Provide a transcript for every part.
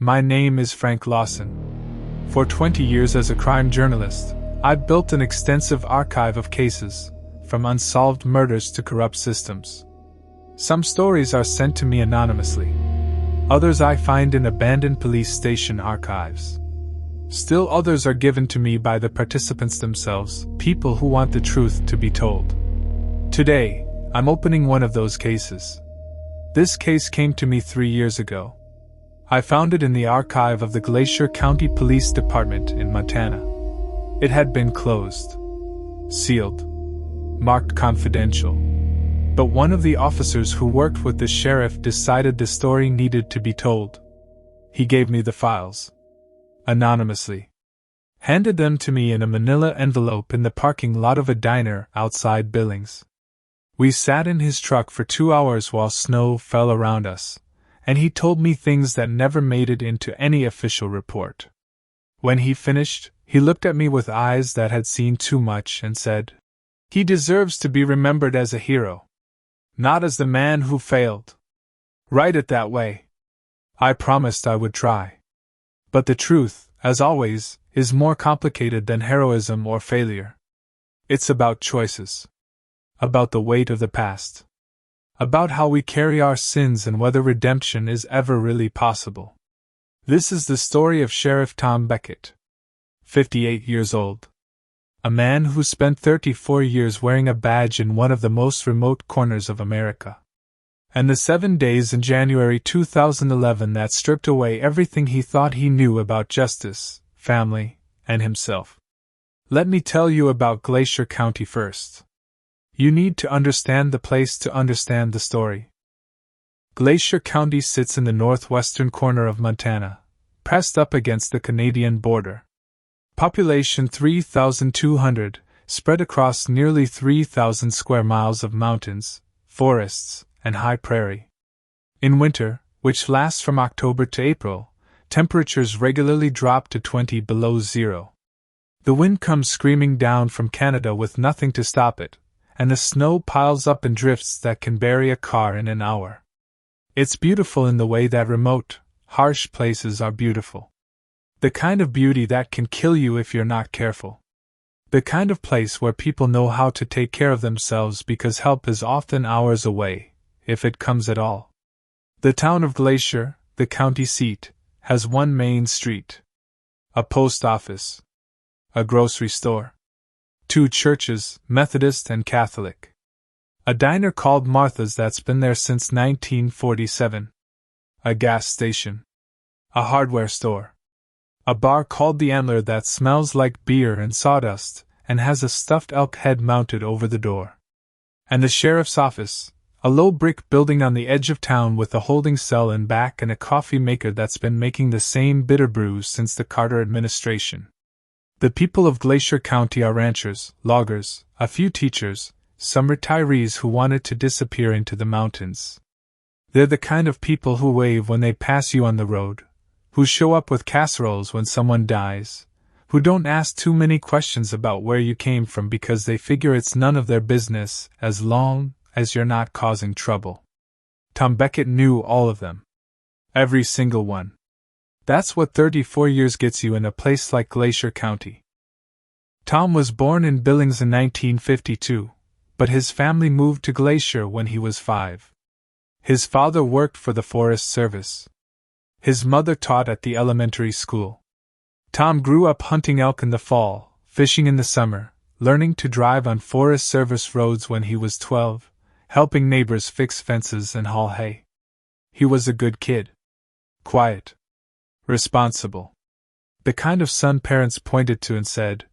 My name is Frank Lawson. For 20 years as a crime journalist, I've built an extensive archive of cases, from unsolved murders to corrupt systems. Some stories are sent to me anonymously. Others I find in abandoned police station archives. Still others are given to me by the participants themselves, people who want the truth to be told. Today, I'm opening one of those cases. This case came to me 3 years ago. I found it in the archive of the Glacier County Police Department in Montana. It had been closed, sealed, marked confidential. But one of the officers who worked with the sheriff decided the story needed to be told. He gave me the files, anonymously, handed them to me in a manila envelope in the parking lot of a diner outside Billings. We sat in his truck for 2 hours while snow fell around us, and he told me things that never made it into any official report. When he finished, he looked at me with eyes that had seen too much and said, "He deserves to be remembered as a hero, not as the man who failed." Write it that way. I promised I would try. But the truth, as always, is more complicated than heroism or failure. It's about choices. About the weight of the past. About how we carry our sins and whether redemption is ever really possible. This is the story of Sheriff Tom Beckett, 58 years old. A man who spent 34 years wearing a badge in one of the most remote corners of America. And the 7 days in January 2011 that stripped away everything he thought he knew about justice, family, and himself. Let me tell you about Glacier County first. You need to understand the place to understand the story. Glacier County sits in the northwestern corner of Montana, pressed up against the Canadian border. Population 3,200, spread across nearly 3,000 square miles of mountains, forests, and high prairie. In winter, which lasts from October to April, temperatures regularly drop to 20 below zero. The wind comes screaming down from Canada with nothing to stop it, and the snow piles up in drifts that can bury a car in an hour. It's beautiful in the way that remote, harsh places are beautiful. The kind of beauty that can kill you if you're not careful. The kind of place where people know how to take care of themselves because help is often hours away, if it comes at all. The town of Glacier, the county seat, has one main street. A post office. A grocery store. 2 churches, Methodist and Catholic. A diner called Martha's that's been there since 1947. A gas station. A hardware store. A bar called the Antler that smells like beer and sawdust, and has a stuffed elk head mounted over the door. And the sheriff's office, a low brick building on the edge of town with a holding cell in back and a coffee maker that's been making the same bitter brews since the Carter administration. The people of Glacier County are ranchers, loggers, a few teachers, some retirees who wanted to disappear into the mountains. They're the kind of people who wave when they pass you on the road, who show up with casseroles when someone dies, who don't ask too many questions about where you came from because they figure it's none of their business as long as you're not causing trouble. Tom Beckett knew all of them. Every single one. That's what 34 years gets you in a place like Glacier County. Tom was born in Billings in 1952, but his family moved to Glacier when he was 5. His father worked for the Forest Service. His mother taught at the elementary school. Tom grew up hunting elk in the fall, fishing in the summer, learning to drive on Forest Service roads when he was 12, helping neighbors fix fences and haul hay. He was a good kid. Quiet. Responsible. The kind of son parents pointed to and said,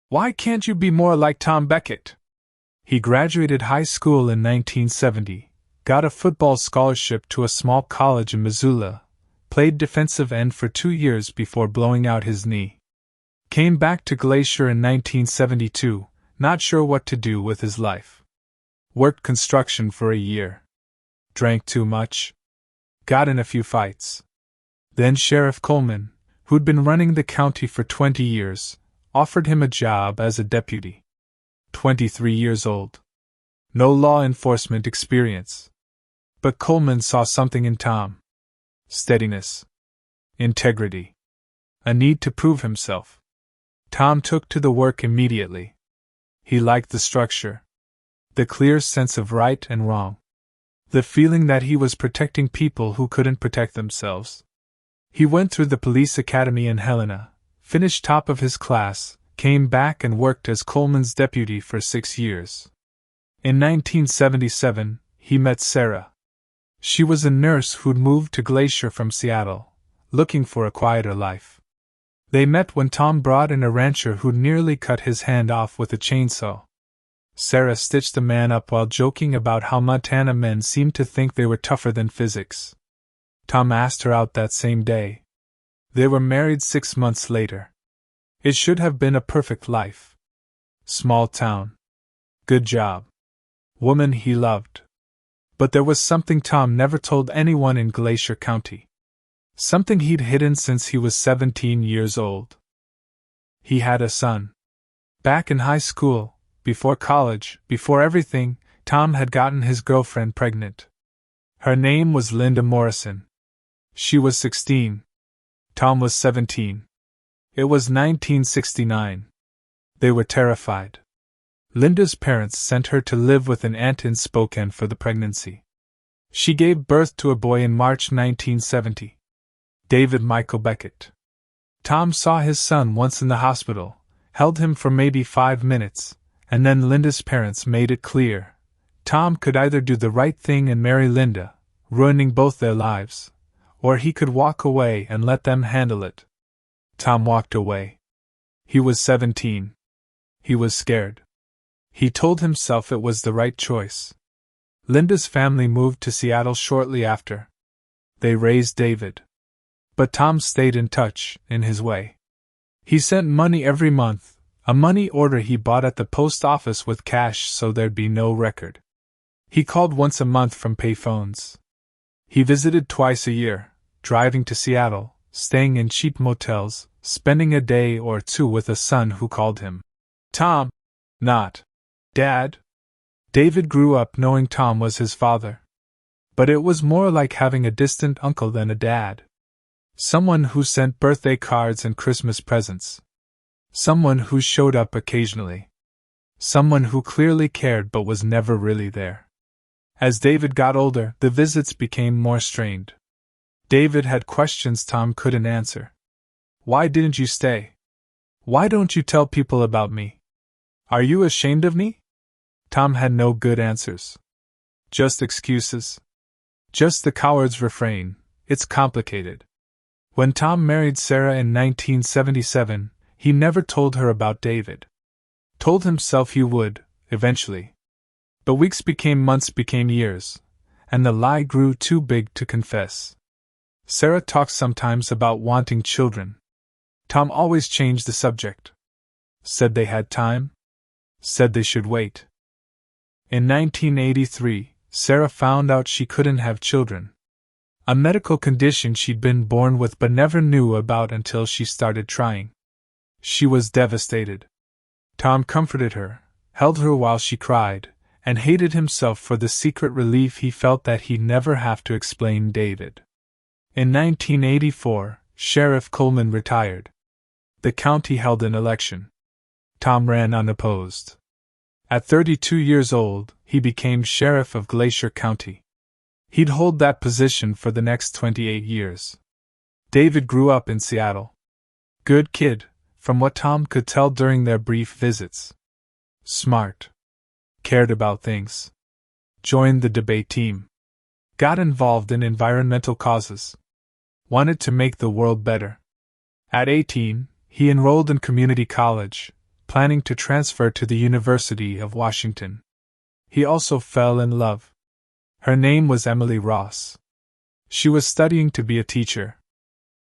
"Why can't you be more like Tom Beckett?" He graduated high school in 1970, got a football scholarship to a small college in Missoula, played defensive end for 2 years before blowing out his knee. Came back to Glacier in 1972, not sure what to do with his life. Worked construction for a year. Drank too much. Got in a few fights. Then Sheriff Coleman, who'd been running the county for 20 years, offered him a job as a deputy. 23 years old. No law enforcement experience. But Coleman saw something in Tom. Steadiness. integrity, a need to prove himself. Tom took to the work immediately. He liked the structure, the clear sense of right and wrong, the feeling that he was protecting people who couldn't protect themselves. He went through the police academy in Helena, finished top of his class, came back and worked as Coleman's deputy for 6 years. In 1977, he met Sarah. She was a nurse who'd moved to Glacier from Seattle, looking for a quieter life. They met when Tom brought in a rancher who'd nearly cut his hand off with a chainsaw. Sarah stitched the man up while joking about how Montana men seemed to think they were tougher than physics. Tom asked her out that same day. They were married 6 months later. It should have been a perfect life. Small town. Good job. Woman he loved. But there was something Tom never told anyone in Glacier County. Something he'd hidden since he was 17 years old. He had a son. Back in high school, before college, before everything, Tom had gotten his girlfriend pregnant. Her name was Linda Morrison. She was 16. Tom was 17. It was 1969. They were terrified. Linda's parents sent her to live with an aunt in Spokane for the pregnancy. She gave birth to a boy in March 1970. David Michael Beckett. Tom saw his son once in the hospital, held him for maybe 5 minutes, and then Linda's parents made it clear. Tom could either do the right thing and marry Linda, ruining both their lives, or he could walk away and let them handle it. Tom walked away. He was 17. He was scared. He told himself it was the right choice. Linda's family moved to Seattle shortly after. They raised David. But Tom stayed in touch, in his way. He sent money every month, a money order he bought at the post office with cash so there'd be no record. He called once a month from payphones. He visited twice a year, driving to Seattle, staying in cheap motels, spending a day or two with a son who called him Tom, not Dad. David grew up knowing Tom was his father. But it was more like having a distant uncle than a dad. Someone who sent birthday cards and Christmas presents. Someone who showed up occasionally. Someone who clearly cared but was never really there. As David got older, the visits became more strained. David had questions Tom couldn't answer. Why didn't you stay? Why don't you tell people about me? Are you ashamed of me? Tom had no good answers. Just excuses. Just the coward's refrain, it's complicated. When Tom married Sarah in 1977, he never told her about David. Told himself he would, eventually. But weeks became months became years, and the lie grew too big to confess. Sarah talked sometimes about wanting children. Tom always changed the subject. Said they had time. Said they should wait. In 1983, Sarah found out she couldn't have children. A medical condition she'd been born with but never knew about until she started trying. She was devastated. Tom comforted her, held her while she cried, and hated himself for the secret relief he felt that he'd never have to explain David. In 1984, Sheriff Coleman retired. The county held an election. Tom ran unopposed. At 32 years old, he became sheriff of Glacier County. He'd hold that position for the next 28 years. David grew up in Seattle. Good kid, from what Tom could tell during their brief visits. Smart. Cared about things. Joined the debate team. Got involved in environmental causes. Wanted to make the world better. At 18, he enrolled in community college, planning to transfer to the University of Washington. He also fell in love. Her name was Emily Ross. She was studying to be a teacher.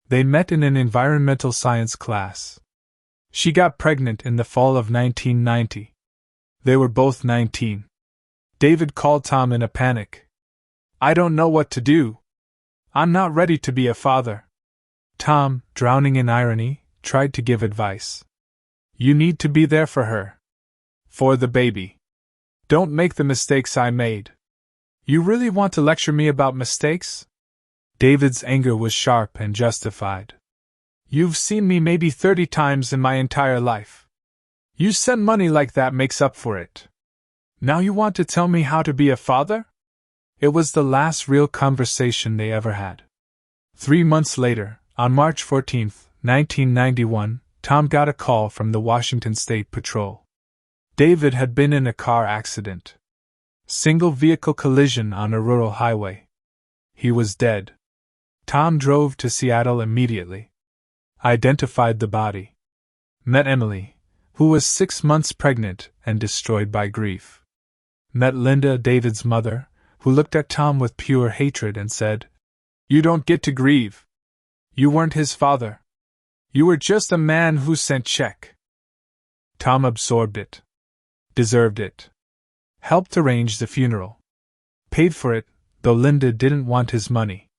They met in an environmental science class. She got pregnant in the fall of 1990. They were both 19. David called Tom in a panic. I don't know what to do. I'm not ready to be a father. Tom, drowning in irony, tried to give advice. You need to be there for her. For the baby. Don't make the mistakes I made. You really want to lecture me about mistakes? David's anger was sharp and justified. You've seen me maybe 30 times in my entire life. You said money like that makes up for it. Now you want to tell me how to be a father? It was the last real conversation they ever had. 3 months later, on March 14, 1991, Tom got a call from the Washington State Patrol. David had been in a car accident. Single vehicle collision on a rural highway. He was dead. Tom drove to Seattle immediately. Identified the body. Met Emily, who was 6 months pregnant and destroyed by grief. Met Linda, David's mother, who looked at Tom with pure hatred and said, "You don't get to grieve. You weren't his father. You were just a man who sent check." Tom absorbed it. Deserved it. Helped arrange the funeral. Paid for it, though Linda didn't want his money.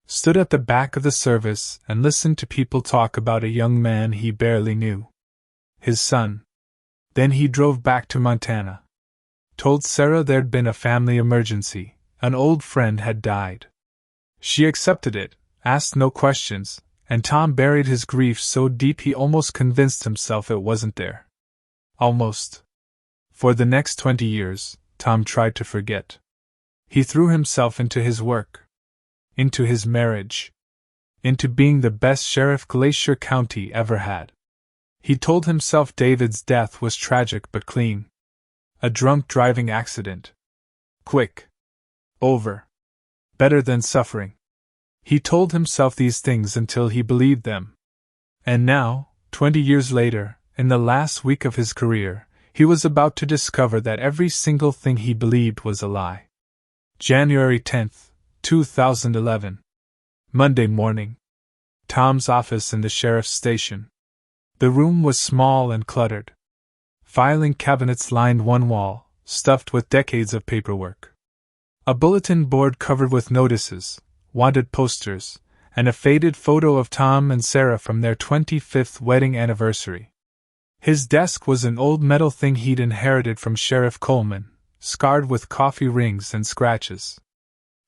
Stood at the back of the service and listened to people talk about a young man he barely knew. His son. Then he drove back to Montana. Told Sarah there'd been a family emergency, an old friend had died. She accepted it, asked no questions, and Tom buried his grief so deep he almost convinced himself it wasn't there. Almost. For the next 20 years, Tom tried to forget. He threw himself into his work. Into his marriage. Into being the best sheriff Glacier County ever had. He told himself David's death was tragic but clean. A drunk driving accident. Quick. Over. Better than suffering. He told himself these things until he believed them. And now, 20 years later, in the last week of his career, he was about to discover that every single thing he believed was a lie. January 10th, 2011. Monday morning. Tom's office in the sheriff's station. The room was small and cluttered. Filing cabinets lined one wall, stuffed with decades of paperwork. A bulletin board covered with notices, wanted posters, and a faded photo of Tom and Sarah from their 25th wedding anniversary. His desk was an old metal thing he'd inherited from Sheriff Coleman, scarred with coffee rings and scratches.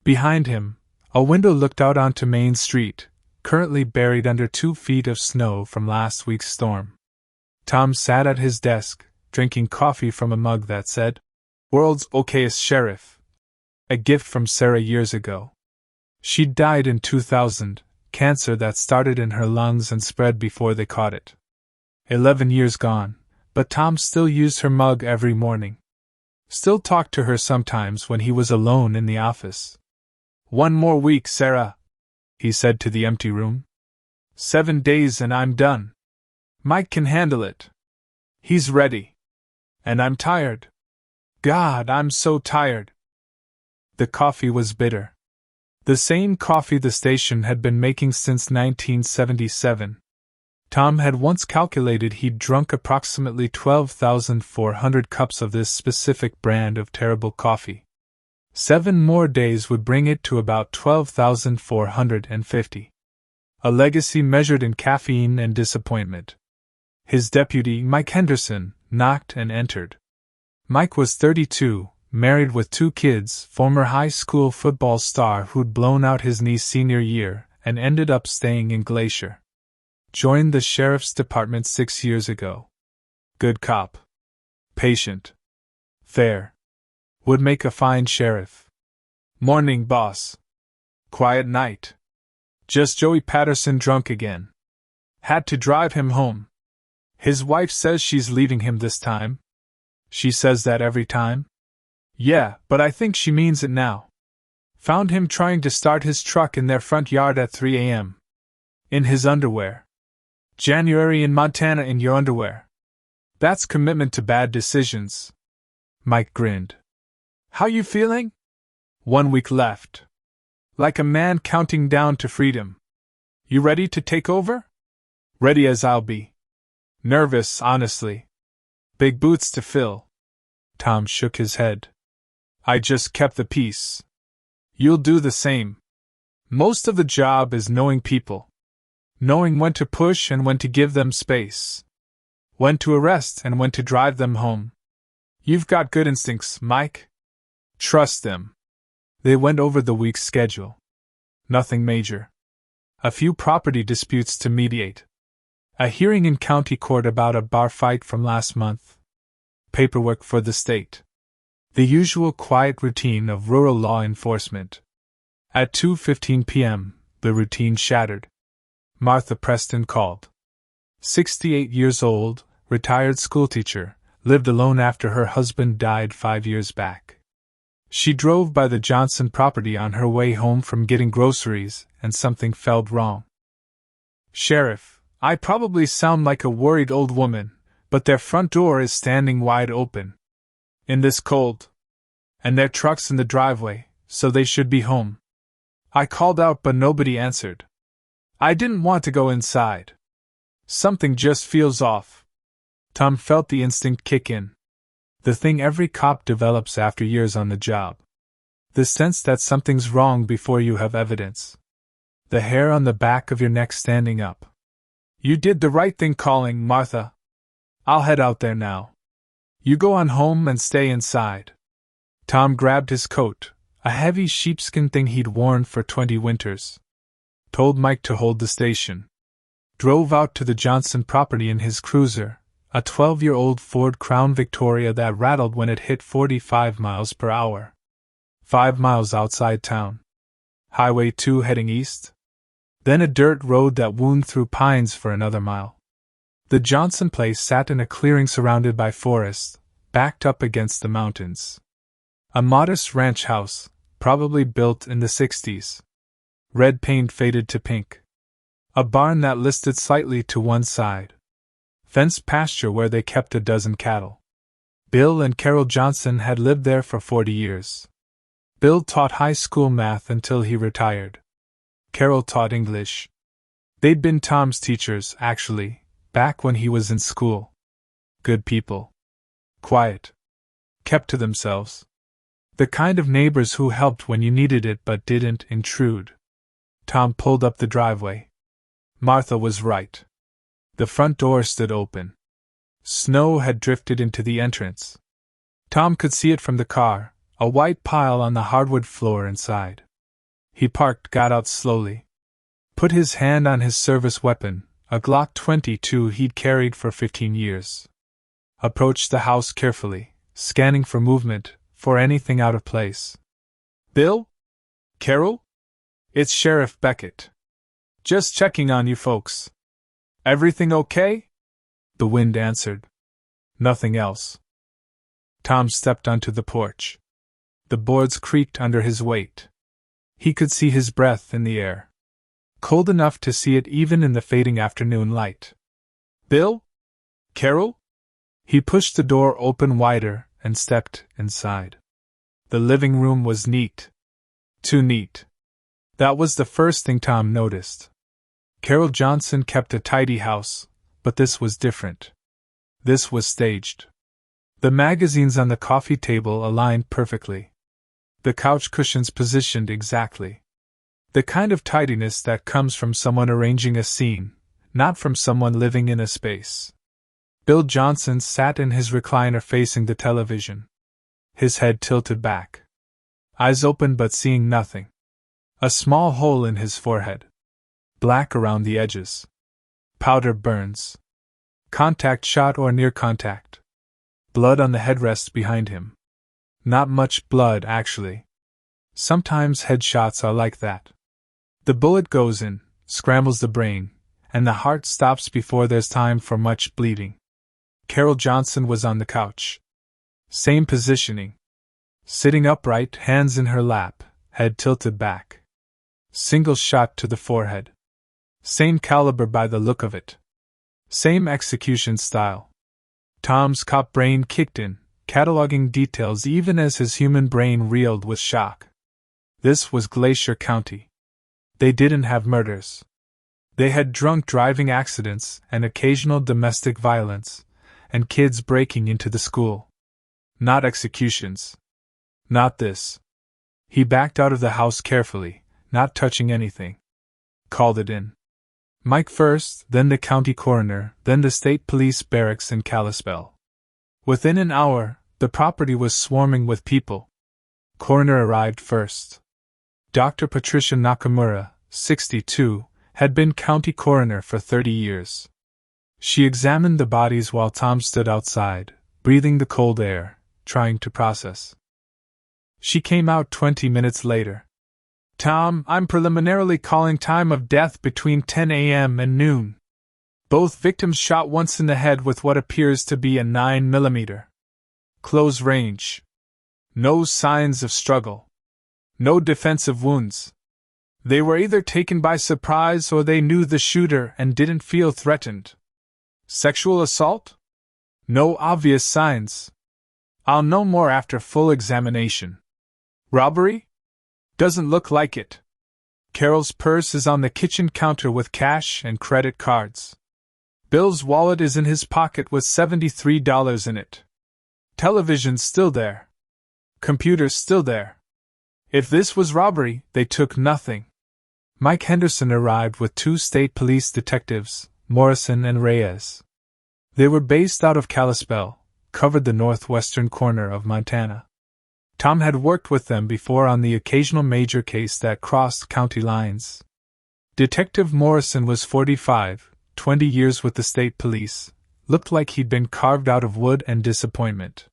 Behind him, a window looked out onto Main Street, currently buried under 2 feet of snow from last week's storm. Tom sat at his desk, drinking coffee from a mug that said, "World's okayest sheriff." A gift from Sarah years ago. She'd died in 2000, cancer that started in her lungs and spread before they caught it. 11 years gone, but Tom still used her mug every morning. Still talked to her sometimes when he was alone in the office. "One more week, Sarah," he said to the empty room. 7 days and I'm done. Mike can handle it. He's ready. And I'm tired. God, I'm so tired. The coffee was bitter. The same coffee the station had been making since 1977. Tom had once calculated he'd drunk approximately 12,400 cups of this specific brand of terrible coffee. 7 more days would bring it to about 12,450. A legacy measured in caffeine and disappointment. His deputy, Mike Henderson, knocked and entered. Mike was 32, married with 2 kids, former high school football star who'd blown out his knee senior year and ended up staying in Glacier. Joined the sheriff's department 6 years ago. Good cop. Patient. Fair. Would make a fine sheriff. Morning, boss. Quiet night. Just Joey Patterson drunk again. Had to drive him home. His wife says she's leaving him this time. She says that every time? Yeah, but I think she means it now. Found him trying to start his truck in their front yard at 3 a.m. In his underwear. January in Montana in your underwear. That's commitment to bad decisions. Mike grinned. How you feeling? 1 week left. Like a man counting down to freedom. You ready to take over? Ready as I'll be. Nervous, honestly. Big boots to fill. Tom shook his head. I just kept the peace. You'll do the same. Most of the job is knowing people. Knowing when to push and when to give them space. When to arrest and when to drive them home. You've got good instincts, Mike. Trust them. They went over the week's schedule. Nothing major. A few property disputes to mediate. A hearing in county court about a bar fight from last month. Paperwork for the state. The usual quiet routine of rural law enforcement. At 2:15 p.m., the routine shattered. Martha Preston called. 68 years old, retired schoolteacher, lived alone after her husband died 5 years back. She drove by the Johnson property on her way home from getting groceries, and something felt wrong. "Sheriff, I probably sound like a worried old woman, but their front door is standing wide open. In this cold. And their truck's in the driveway, so they should be home." I called out, but nobody answered. I didn't want to go inside. Something just feels off. Tom felt the instinct kick in. The thing every cop develops after years on the job. The sense that something's wrong before you have evidence. The hair on the back of your neck standing up. "You did the right thing calling, Martha. I'll head out there now. You go on home and stay inside." Tom grabbed his coat, a heavy sheepskin thing he'd worn for 20 winters. Told Mike to hold the station. Drove out to the Johnson property in his cruiser, a 12-year-old Ford Crown Victoria that rattled when it hit 45 miles per hour. 5 miles outside town. Highway 2 heading east. Then a dirt road that wound through pines for another mile. The Johnson place sat in a clearing surrounded by forest, backed up against the mountains. A modest ranch house, probably built in the 60s. Red paint faded to pink. A barn that listed slightly to one side. Fenced pasture where they kept a dozen cattle. Bill and Carol Johnson had lived there for 40 years. Bill taught high school math until he retired. Carol taught English. They'd been Tom's teachers, actually, back when he was in school. Good people. Quiet. Kept to themselves. The kind of neighbors who helped when you needed it but didn't intrude. Tom pulled up the driveway. Martha was right. The front door stood open. Snow had drifted into the entrance. Tom could see it from the car, a white pile on the hardwood floor inside. He parked, got out slowly. Put his hand on his service weapon, a Glock 22 he'd carried for 15 years. Approached the house carefully, scanning for movement, for anything out of place. "Bill? Carol? It's Sheriff Beckett. Just checking on you folks. Everything okay?" The wind answered. Nothing else. Tom stepped onto the porch. The boards creaked under his weight. He could see his breath in the air. Cold enough to see it even in the fading afternoon light. "Bill? Carol?" He pushed the door open wider and stepped inside. The living room was neat. Too neat. That was the first thing Tom noticed. Carol Johnson kept a tidy house, but this was different. This was staged. The magazines on the coffee table aligned perfectly. The couch cushions positioned exactly. The kind of tidiness that comes from someone arranging a scene, not from someone living in a space. Bill Johnson sat in his recliner facing the television. His head tilted back. Eyes open but seeing nothing. A small hole in his forehead. Black around the edges. Powder burns. Contact shot or near contact. Blood on the headrest behind him. Not much blood, actually. Sometimes headshots are like that. The bullet goes in, scrambles the brain, and the heart stops before there's time for much bleeding. Carol Johnson was on the couch. Same positioning. Sitting upright, hands in her lap, head tilted back. Single shot to the forehead. Same caliber by the look of it. Same execution style. Tom's cop brain kicked in, cataloging details even as his human brain reeled with shock. This was Glacier County. They didn't have murders. They had drunk driving accidents and occasional domestic violence, and kids breaking into the school. Not executions. Not this. He backed out of the house carefully, not touching anything. Called it in. Mike first, then the county coroner, then the state police barracks in Kalispell. Within an hour, the property was swarming with people. Coroner arrived first. Dr. Patricia Nakamura, 62, had been county coroner for 30 years. She examined the bodies while Tom stood outside, breathing the cold air, trying to process. She came out 20 minutes later. Tom, I'm preliminarily calling time of death between 10 a.m. and noon. Both victims shot once in the head with what appears to be a 9mm. Close range. No signs of struggle. No defensive wounds. They were either taken by surprise or they knew the shooter and didn't feel threatened. Sexual assault? No obvious signs. I'll know more after full examination. Robbery? Doesn't look like it. Carol's purse is on the kitchen counter with cash and credit cards. Bill's wallet is in his pocket with $73 in it. Television's still there. Computer's still there. If this was robbery, they took nothing. Mike Henderson arrived with 2 state police detectives, Morrison and Reyes. They were based out of Kalispell, covered the northwestern corner of Montana. Tom had worked with them before on the occasional major case that crossed county lines. Detective Morrison was 45, 20 years with the state police, looked like he'd been carved out of wood and disappointment.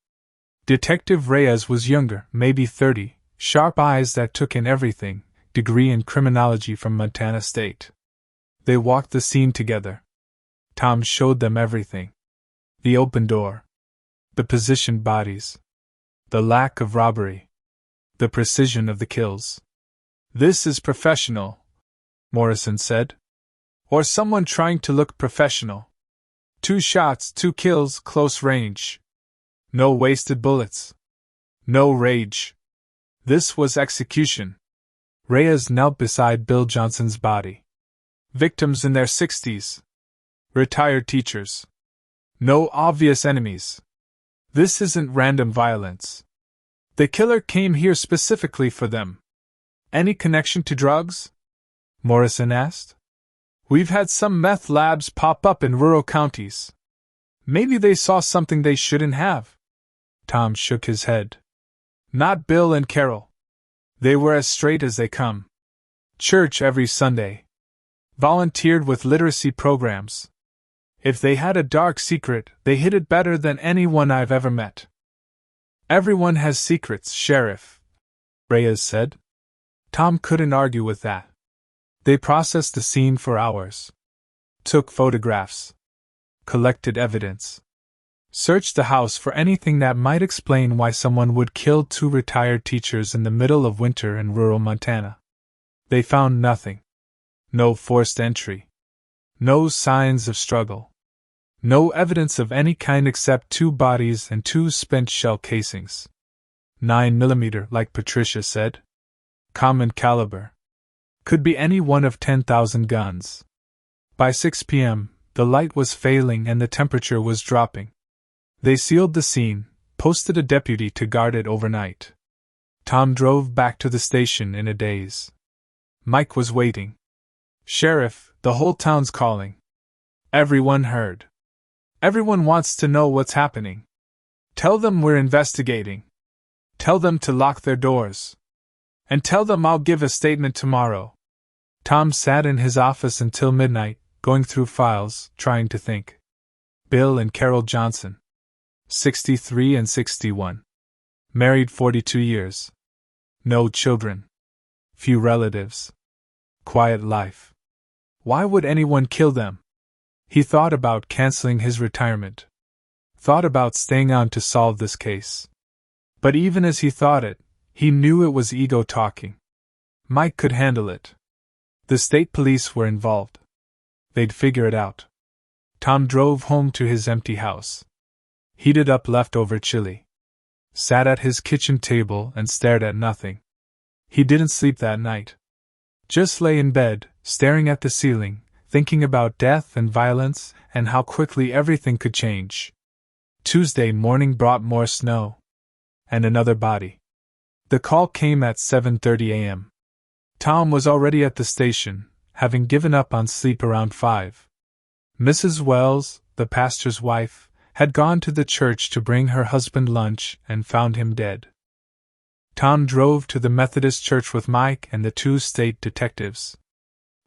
Detective Reyes was younger, maybe 30, sharp eyes that took in everything, degree in criminology from Montana State. They walked the scene together. Tom showed them everything. The open door. The positioned bodies. The lack of robbery. The precision of the kills. This is professional, Morrison said. Or someone trying to look professional. 2 shots, 2 kills, close range. No wasted bullets. No rage. This was execution. Reyes knelt beside Bill Johnson's body. Victims in their 60s. Retired teachers. No obvious enemies. This isn't random violence. The killer came here specifically for them. Any connection to drugs? Morrison asked. We've had some meth labs pop up in rural counties. Maybe they saw something they shouldn't have. Tom shook his head. Not Bill and Carol. They were as straight as they come. Church every Sunday. Volunteered with literacy programs. If they had a dark secret, they hid it better than anyone I've ever met. Everyone has secrets, Sheriff, Reyes said. Tom couldn't argue with that. They processed the scene for hours. Took photographs. Collected evidence. Searched the house for anything that might explain why someone would kill 2 retired teachers in the middle of winter in rural Montana. They found nothing. No forced entry. No signs of struggle. No evidence of any kind except 2 bodies and 2 spent shell casings. 9mm, like Patricia said. Common caliber. Could be any one of 10,000 guns. By 6 p.m., the light was failing and the temperature was dropping. They sealed the scene, posted a deputy to guard it overnight. Tom drove back to the station in a daze. Mike was waiting. Sheriff, the whole town's calling. Everyone heard. Everyone wants to know what's happening. Tell them we're investigating. Tell them to lock their doors. And tell them I'll give a statement tomorrow. Tom sat in his office until midnight, going through files, trying to think. Bill and Carol Johnson. 63 and 61. Married 42 years. No children. Few relatives. Quiet life. Why would anyone kill them? He thought about canceling his retirement. Thought about staying on to solve this case. But even as he thought it, he knew it was ego talking. Mike could handle it. The state police were involved. They'd figure it out. Tom drove home to his empty house. Heated up leftover chili. Sat at his kitchen table and stared at nothing. He didn't sleep that night. Just lay in bed, staring at the ceiling, thinking about death and violence and how quickly everything could change. Tuesday morning brought more snow. And another body. The call came at 7:30 a.m. Tom was already at the station, having given up on sleep around 5. Mrs. Wells, the pastor's wife, had gone to the church to bring her husband lunch and found him dead. Tom drove to the Methodist church with Mike and the two state detectives.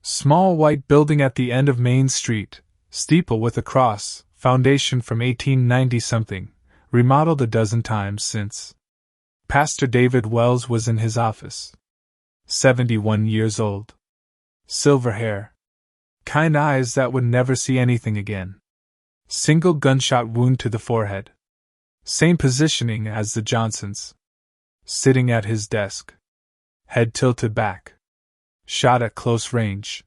Small white building at the end of Main Street, steeple with a cross, foundation from 1890-something, remodeled a dozen times since. Pastor David Wells was in his office. 71 years old. Silver hair. Kind eyes that would never see anything again. Single gunshot wound to the forehead. Same positioning as the Johnsons. Sitting at his desk. Head tilted back. Shot at close range.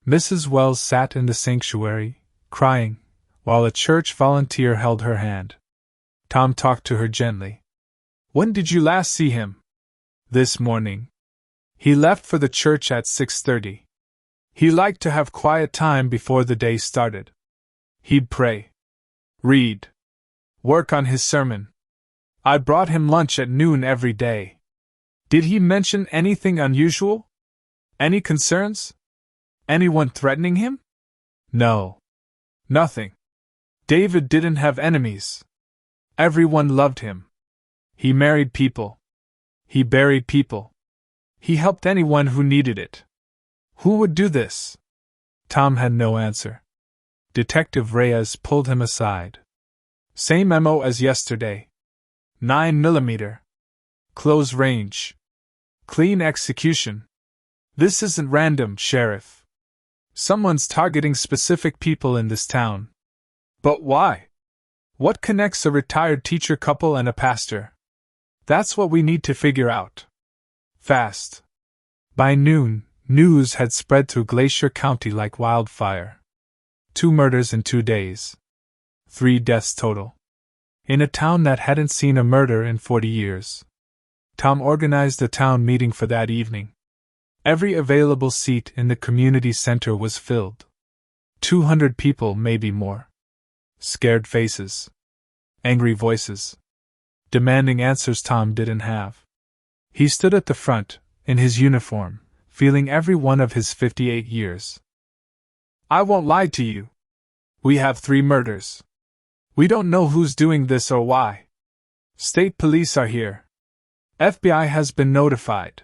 Mrs. Wells sat in the sanctuary, crying, while a church volunteer held her hand. Tom talked to her gently. When did you last see him? This morning. He left for the church at 6:30. He liked to have quiet time before the day started. He'd pray. Read. Work on his sermon. I brought him lunch at noon every day. Did he mention anything unusual? Any concerns? Anyone threatening him? No. Nothing. David didn't have enemies. Everyone loved him. He married people. He buried people. He helped anyone who needed it. Who would do this? Tom had no answer. Detective Reyes pulled him aside. Same MO as yesterday. 9mm. Close range. Clean execution. This isn't random, Sheriff. Someone's targeting specific people in this town. But why? What connects a retired teacher couple and a pastor? That's what we need to figure out. Fast. By noon, news had spread through Glacier County like wildfire. 2 murders in 2 days. 3 deaths total. In a town that hadn't seen a murder in 40 years. Tom organized a town meeting for that evening. Every available seat in the community center was filled. 200 people, maybe more. Scared faces. Angry voices. Demanding answers Tom didn't have. He stood at the front, in his uniform, feeling every one of his 58 years. I won't lie to you. We have 3 murders. We don't know who's doing this or why. State police are here. FBI has been notified.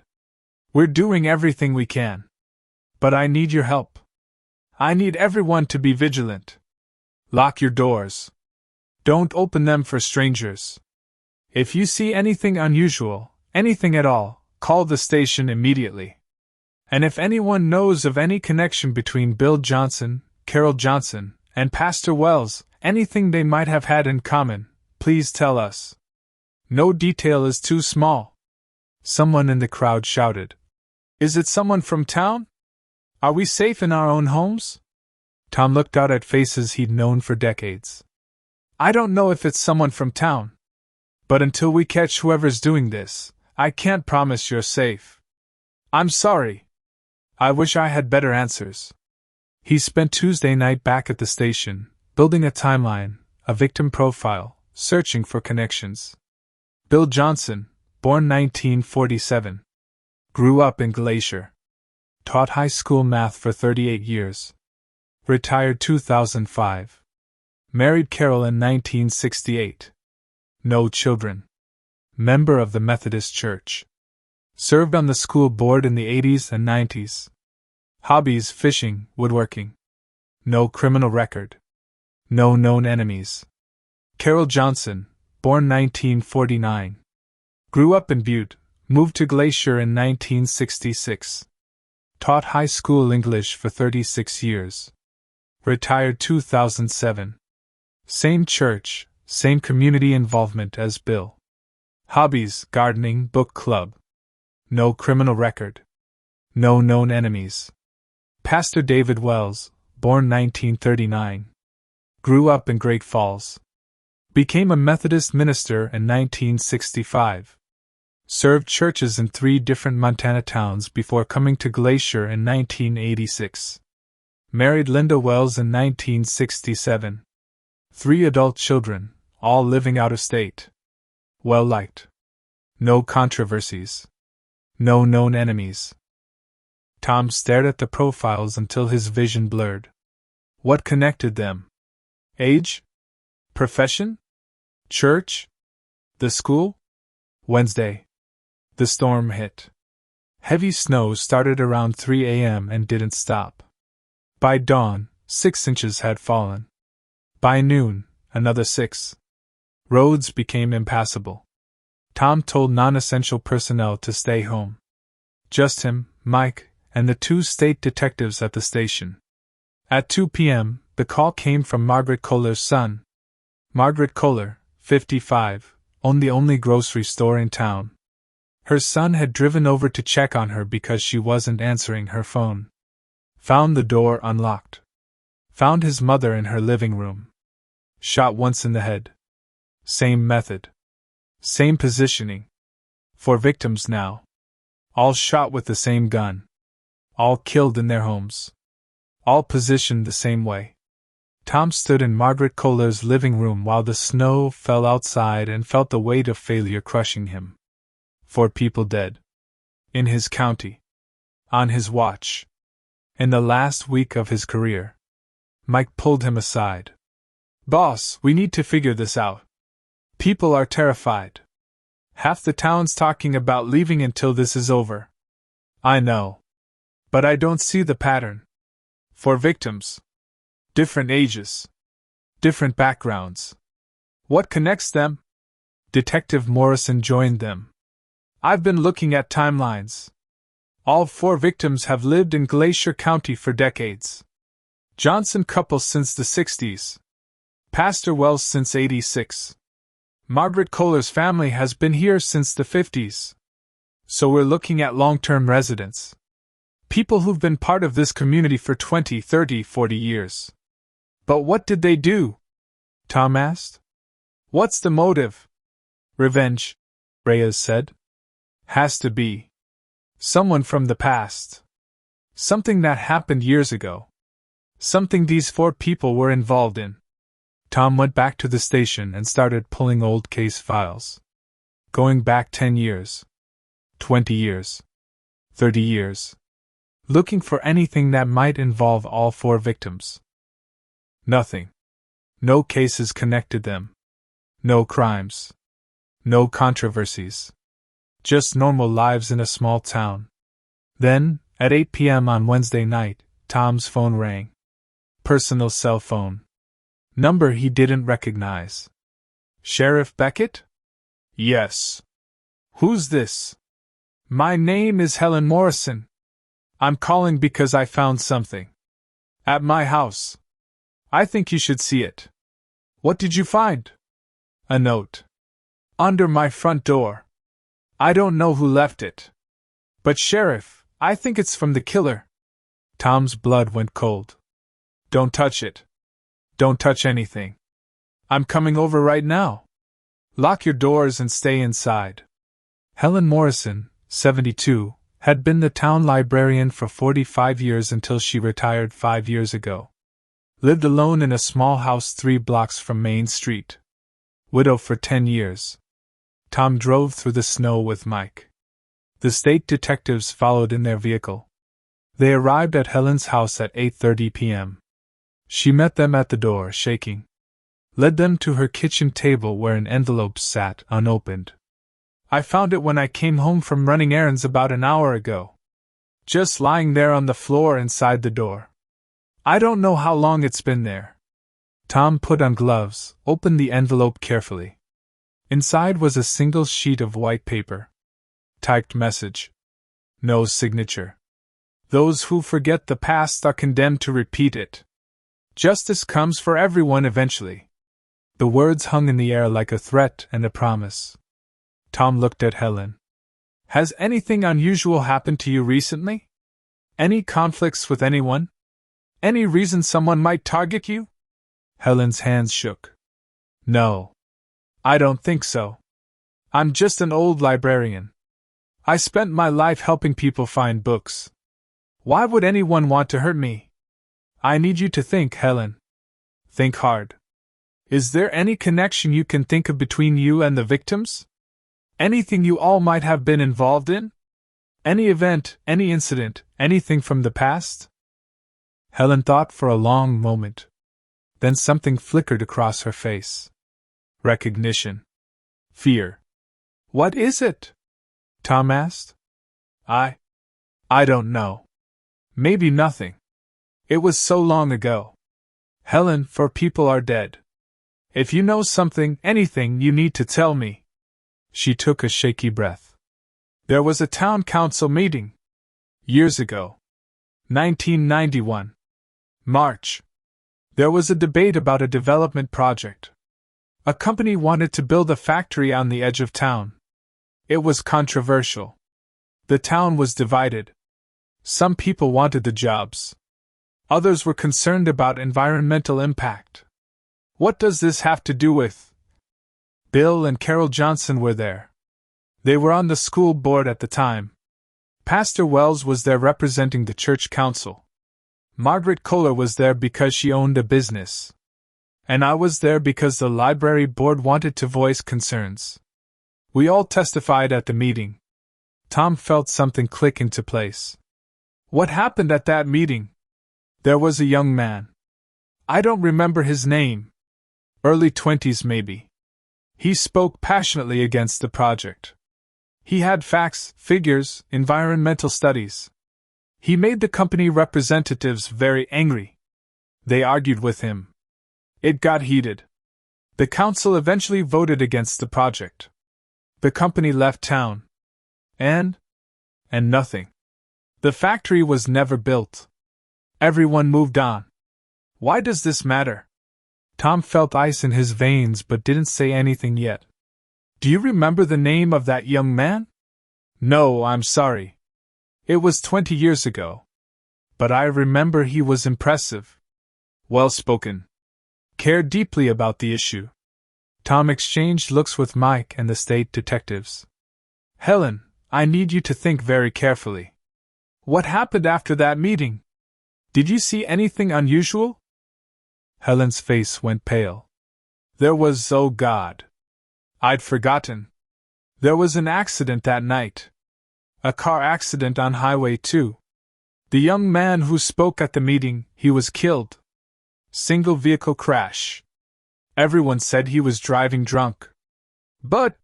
We're doing everything we can. But I need your help. I need everyone to be vigilant. Lock your doors. Don't open them for strangers. If you see anything unusual, anything at all, call the station immediately. And if anyone knows of any connection between Bill Johnson, Carol Johnson, and Pastor Wells, anything they might have had in common, please tell us. No detail is too small. Someone in the crowd shouted. Is it someone from town? Are we safe in our own homes? Tom looked out at faces he'd known for decades. I don't know if it's someone from town. But until we catch whoever's doing this, I can't promise you're safe. I'm sorry. I wish I had better answers. He spent Tuesday night back at the station, building a timeline, a victim profile, searching for connections. Bill Johnson, born 1947. Grew up in Glacier. Taught high school math for 38 years. Retired 2005. Married Carol in 1968. No children. Member of the Methodist Church. Served on the school board in the 80s and 90s. Hobbies: fishing, woodworking. No criminal record. No known enemies. Carol Johnson, born 1949. Grew up in Butte, moved to Glacier in 1966. Taught high school English for 36 years. Retired 2007. Same church, same community involvement as Bill. Hobbies: gardening, book club. No criminal record. No known enemies. Pastor David Wells, born 1939. Grew up in Great Falls. Became a Methodist minister in 1965. Served churches in 3 different Montana towns before coming to Glacier in 1986. Married Linda Wells in 1967. 3 adult children, all living out of state. Well liked. No controversies. No known enemies. Tom stared at the profiles until his vision blurred. What connected them? Age? Profession? Church? The school? Wednesday. The storm hit. Heavy snow started around 3 a.m. and didn't stop. By dawn, 6 inches had fallen. By noon, another 6. Roads became impassable. Tom told non-essential personnel to stay home. Just him, Mike, and the 2 state detectives at the station. At 2 p.m., the call came from Margaret Kohler's son. Margaret Kohler, 55, owned the only grocery store in town. Her son had driven over to check on her because she wasn't answering her phone. Found the door unlocked. Found his mother in her living room. Shot once in the head. Same method. Same positioning. 4 victims now. All shot with the same gun. All killed in their homes. All positioned the same way. Tom stood in Margaret Kohler's living room while the snow fell outside and felt the weight of failure crushing him. 4 people dead. In his county. On his watch. In the last week of his career. Mike pulled him aside. "Boss, we need to figure this out. People are terrified. Half the town's talking about leaving until this is over." "I know. But I don't see the pattern. 4 victims. Different ages. Different backgrounds. What connects them?" Detective Morrison joined them. "I've been looking at timelines. All 4 victims have lived in Glacier County for decades. Johnson couple since the 60s. Pastor Wells since 86. Margaret Kohler's family has been here since the 50s. So we're looking at long-term residents. People who've been part of this community for 20, 30, 40 years. But what did they do?" Tom asked. "What's the motive?" "Revenge," Reyes said. "Has to be. Someone from the past. Something that happened years ago. Something these 4 people were involved in." Tom went back to the station and started pulling old case files. Going back 10 years. 20 years. 30 years. Looking for anything that might involve all 4 victims. Nothing. No cases connected them. No crimes. No controversies. Just normal lives in a small town. Then, at 8 p.m. on Wednesday night, Tom's phone rang. Personal cell phone. Number he didn't recognize. "Sheriff Beckett?" "Yes." "Who's this?" "My name is Helen Morrison. I'm calling because I found something. At my house. I think you should see it." "What did you find?" "A note. Under my front door. I don't know who left it. But Sheriff, I think it's from the killer." Tom's blood went cold. "Don't touch it. Don't touch anything. I'm coming over right now. Lock your doors and stay inside." Helen Morrison, 72, had been the town librarian for 45 years until she retired 5 years ago. Lived alone in a small house 3 blocks from Main Street. Widow for 10 years. Tom drove through the snow with Mike. The state detectives followed in their vehicle. They arrived at Helen's house at 8:30 p.m. She met them at the door, shaking. Led them to her kitchen table where an envelope sat unopened. "I found it when I came home from running errands about an hour ago. Just lying there on the floor inside the door. I don't know how long it's been there." Tom put on gloves, opened the envelope carefully. Inside was a single sheet of white paper. Typed message. No signature. "Those who forget the past are condemned to repeat it. Justice comes for everyone eventually." The words hung in the air like a threat and a promise. Tom looked at Helen. "Has anything unusual happened to you recently? Any conflicts with anyone? Any reason someone might target you?" Helen's hands shook. "No. I don't think so. I'm just an old librarian. I spent my life helping people find books. Why would anyone want to hurt me? I need you to think, Helen. Think hard. Is there any connection you can think of between you and the victims? Anything you all might have been involved in? Any event, any incident, anything from the past?" Helen thought for a long moment. Then something flickered across her face. Recognition. Fear. "What is it?" Tom asked. I don't know. Maybe nothing. It was so long ago. Helen, for people are dead. If you know something, anything, you need to tell me. She took a shaky breath. There was a town council meeting. Years ago. 1991. March. There was a debate about a development project. A company wanted to build a factory on the edge of town. It was controversial. The town was divided. Some people wanted the jobs. Others were concerned about environmental impact. What does this have to do with? Bill and Carol Johnson were there. They were on the school board at the time. Pastor Wells was there representing the church council. Margaret Kohler was there because she owned a business. And I was there because the library board wanted to voice concerns. We all testified at the meeting. Tom felt something click into place. What happened at that meeting? There was a young man. I don't remember his name. Early 20s maybe. He spoke passionately against the project. He had facts, figures, environmental studies. He made the company representatives very angry. They argued with him. It got heated. The council eventually voted against the project. The company left town. And nothing. The factory was never built. Everyone moved on. Why does this matter? Tom felt ice in his veins but didn't say anything yet. Do you remember the name of that young man? No, I'm sorry. It was 20 years ago. But I remember he was impressive. Well-spoken. Cared deeply about the issue. Tom exchanged looks with Mike and the state detectives. Helen, I need you to think very carefully. What happened after that meeting? Did you see anything unusual? Helen's face went pale. There was, oh God. I'd forgotten. There was an accident that night. A car accident on Highway 2. The young man who spoke at the meeting, he was killed. Single vehicle crash. Everyone said he was driving drunk. But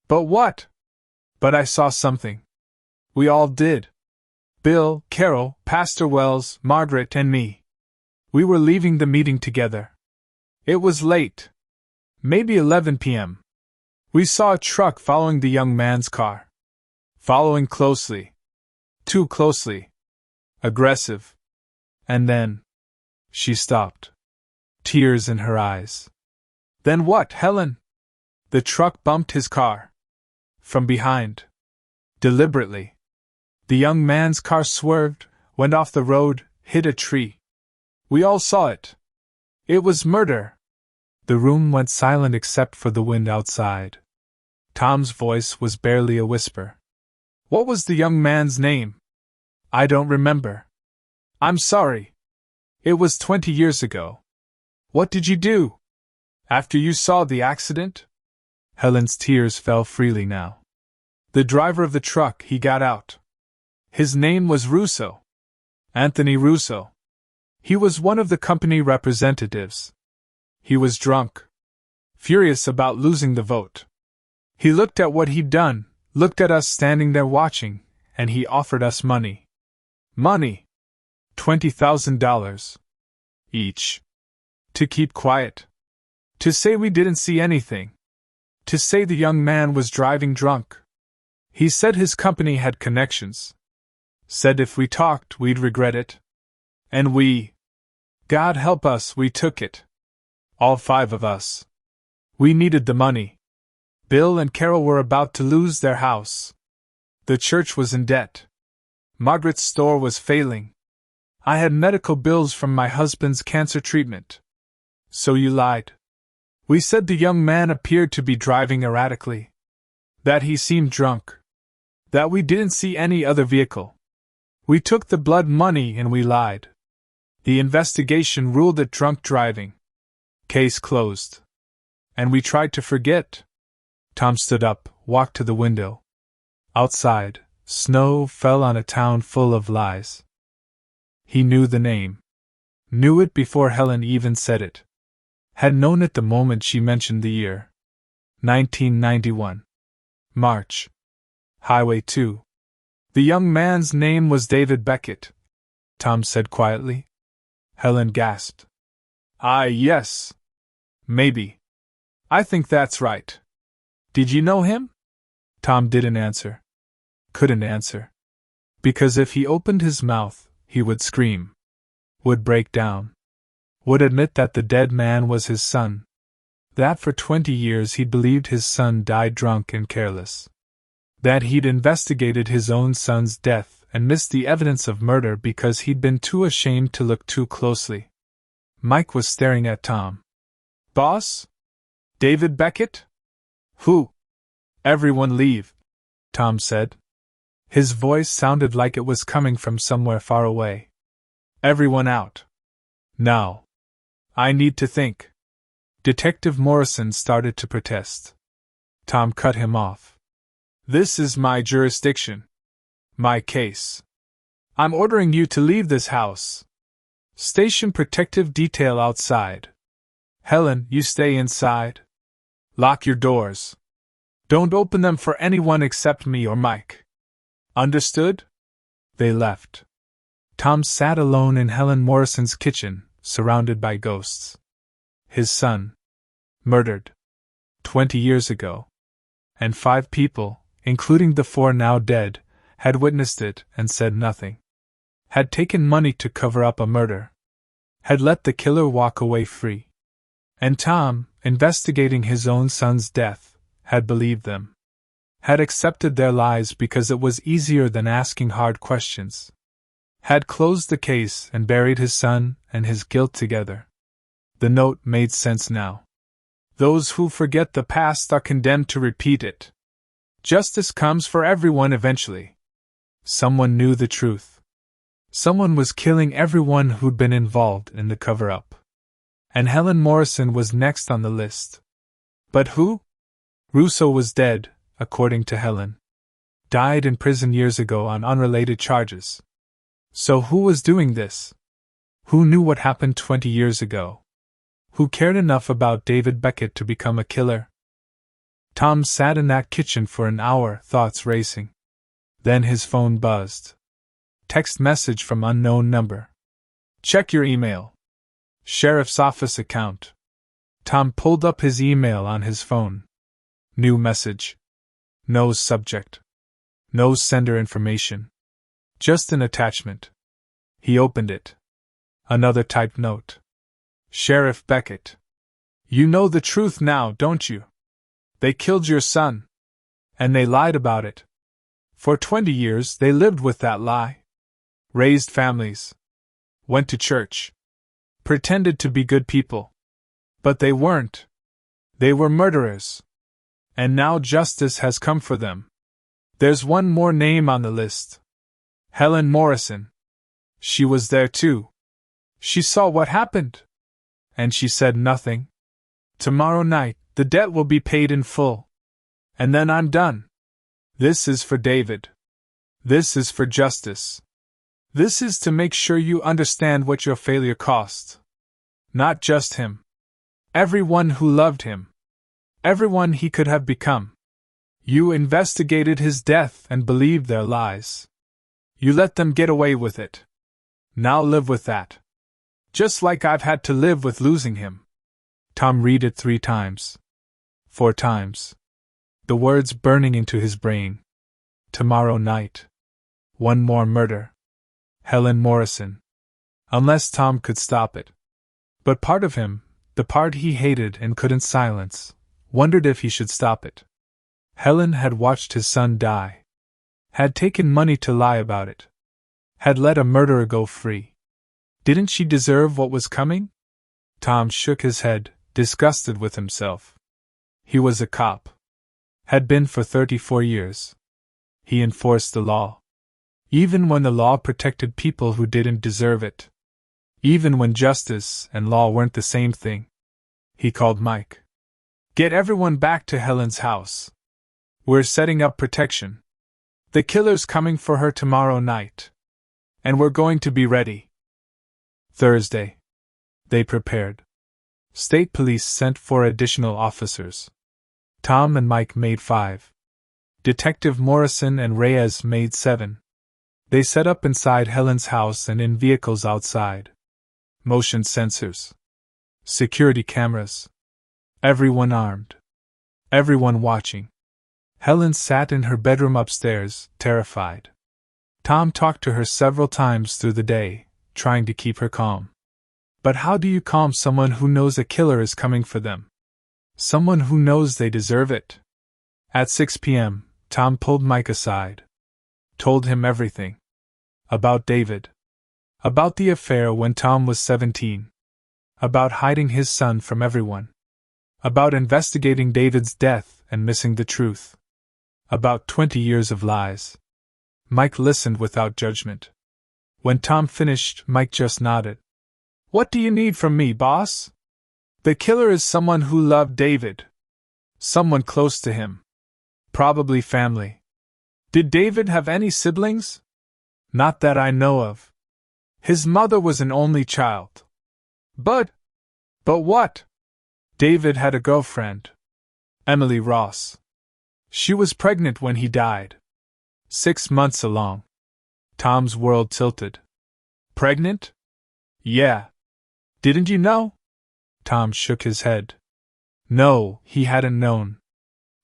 what? But I saw something. We all did. Bill, Carol, Pastor Wells, Margaret, and me. We were leaving the meeting together. It was late. Maybe 11 p.m. We saw a truck following the young man's car. Following closely. Too closely. Aggressive. And then... She stopped. Tears in her eyes. Then what, Helen? The truck bumped his car. From behind. Deliberately. The young man's car swerved, went off the road, hit a tree. We all saw it. It was murder. The room went silent except for the wind outside. Tom's voice was barely a whisper. What was the young man's name? I don't remember. I'm sorry. It was 20 years ago. What did you do? After you saw the accident? Helen's tears fell freely now. The driver of the truck, he got out. His name was Russo. Anthony Russo. He was one of the company representatives. He was drunk. Furious about losing the vote. He looked at what he'd done, looked at us standing there watching, and he offered us money. Money! $20,000. Each. To keep quiet. To say we didn't see anything. To say the young man was driving drunk. He said his company had connections. Said if we talked, we'd regret it. And we... God help us, we took it. All 5 of us. We needed the money. Bill and Carol were about to lose their house. The church was in debt. Margaret's store was failing. I had medical bills from my husband's cancer treatment. So you lied. We said the young man appeared to be driving erratically. That he seemed drunk. That we didn't see any other vehicle. We took the blood money and we lied. The investigation ruled it drunk driving. Case closed. And we tried to forget. Tom stood up, walked to the window. Outside, snow fell on a town full of lies. He knew the name. Knew it before Helen even said it. Had known it the moment she mentioned the year. 1991. March. Highway 2. The young man's name was David Beckett, Tom said quietly. Helen gasped. Yes. Maybe. I think that's right. Did you know him? Tom didn't answer. Couldn't answer. Because if he opened his mouth, he would scream. Would break down. Would admit that the dead man was his son. That for 20 years he'd believed his son died drunk and careless. That he'd investigated his own son's death and missed the evidence of murder because he'd been too ashamed to look too closely. Mike was staring at Tom. Boss? David Beckett? Who? Everyone leave, Tom said. His voice sounded like it was coming from somewhere far away. Everyone out. Now. I need to think. Detective Morrison started to protest. Tom cut him off. This is my jurisdiction. My case. I'm ordering you to leave this house. Station protective detail outside. Helen, you stay inside. Lock your doors. Don't open them for anyone except me or Mike. Understood? They left. Tom sat alone in Helen Morrison's kitchen, surrounded by ghosts. His son. Murdered. 20 years ago. And 5 people, including the 4 now dead, had witnessed it and said nothing. Had taken money to cover up a murder. Had let the killer walk away free. And Tom, investigating his own son's death, had believed them. Had accepted their lies because it was easier than asking hard questions. Had closed the case and buried his son and his guilt together. The note made sense now. Those who forget the past are condemned to repeat it. Justice comes for everyone eventually. Someone knew the truth. Someone was killing everyone who'd been involved in the cover-up. And Helen Morrison was next on the list. But who? Russo was dead, according to Helen. Died in prison years ago on unrelated charges. So who was doing this? Who knew what happened 20 years ago? Who cared enough about David Beckett to become a killer? Tom sat in that kitchen for an hour, thoughts racing. Then his phone buzzed. Text message from unknown number. Check your email. Sheriff's office account. Tom pulled up his email on his phone. New message. No subject. No sender information. Just an attachment. He opened it. Another typed note. Sheriff Beckett. You know the truth now, don't you? They killed your son. And they lied about it. For 20 years they lived with that lie. Raised families. Went to church. Pretended to be good people. But they weren't. They were murderers. And now justice has come for them. There's one more name on the list. Helen Morrison. She was there too. She saw what happened. And she said nothing. Tomorrow night, the debt will be paid in full. And then I'm done. This is for David. This is for justice. This is to make sure you understand what your failure cost. Not just him. Everyone who loved him. Everyone he could have become. You investigated his death and believed their lies. You let them get away with it. Now live with that. Just like I've had to live with losing him. Tom read it 3 times. 4 times. The words burning into his brain. Tomorrow night. One more murder. Helen Morrison. Unless Tom could stop it. But part of him, the part he hated and couldn't silence, wondered if he should stop it. Helen had watched his son die. Had taken money to lie about it. Had let a murderer go free. Didn't she deserve what was coming? Tom shook his head, disgusted with himself. He was a cop. Had been for 34 years. He enforced the law. Even when the law protected people who didn't deserve it. Even when justice and law weren't the same thing. He called Mike. Get everyone back to Helen's house. We're setting up protection. The killer's coming for her tomorrow night. And we're going to be ready. Thursday. They prepared. State police sent 4 additional officers. Tom and Mike made 5. Detective Morrison and Reyes made 7. They set up inside Helen's house and in vehicles outside. Motion sensors. Security cameras. Everyone armed. Everyone watching. Helen sat in her bedroom upstairs, terrified. Tom talked to her several times through the day, trying to keep her calm. But how do you calm someone who knows a killer is coming for them? Someone who knows they deserve it? At 6 p.m., Tom pulled Mike aside. Told him everything. About David. About the affair when Tom was 17. About hiding his son from everyone. About investigating David's death and missing the truth. About 20 years of lies. Mike listened without judgment. When Tom finished, Mike just nodded. "What do you need from me, boss?" "The killer is someone who loved David. Someone close to him. Probably family." "Did David have any siblings?" "Not that I know of. His mother was an only child." But what?" "David had a girlfriend. Emily Ross. She was pregnant when he died. 6 months along." Tom's world tilted. "Pregnant?" "Yeah. Didn't you know?" Tom shook his head. No, he hadn't known.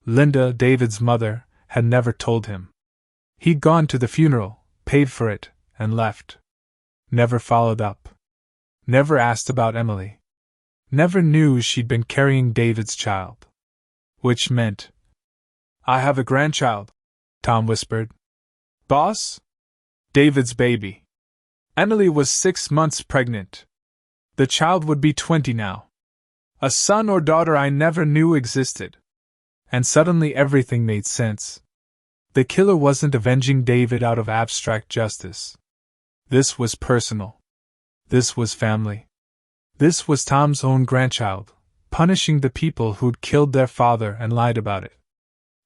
Linda, David's mother, had never told him. He'd gone to the funeral, paid for it, and left. Never followed up. Never asked about Emily. Never knew she'd been carrying David's child. Which meant, "I have a grandchild," Tom whispered. "Boss? David's baby. Emily was 6 months pregnant. The child would be 20 now. A son or daughter I never knew existed." And suddenly everything made sense. The killer wasn't avenging David out of abstract justice. This was personal. This was family. This was Tom's own grandchild, punishing the people who'd killed their father and lied about it.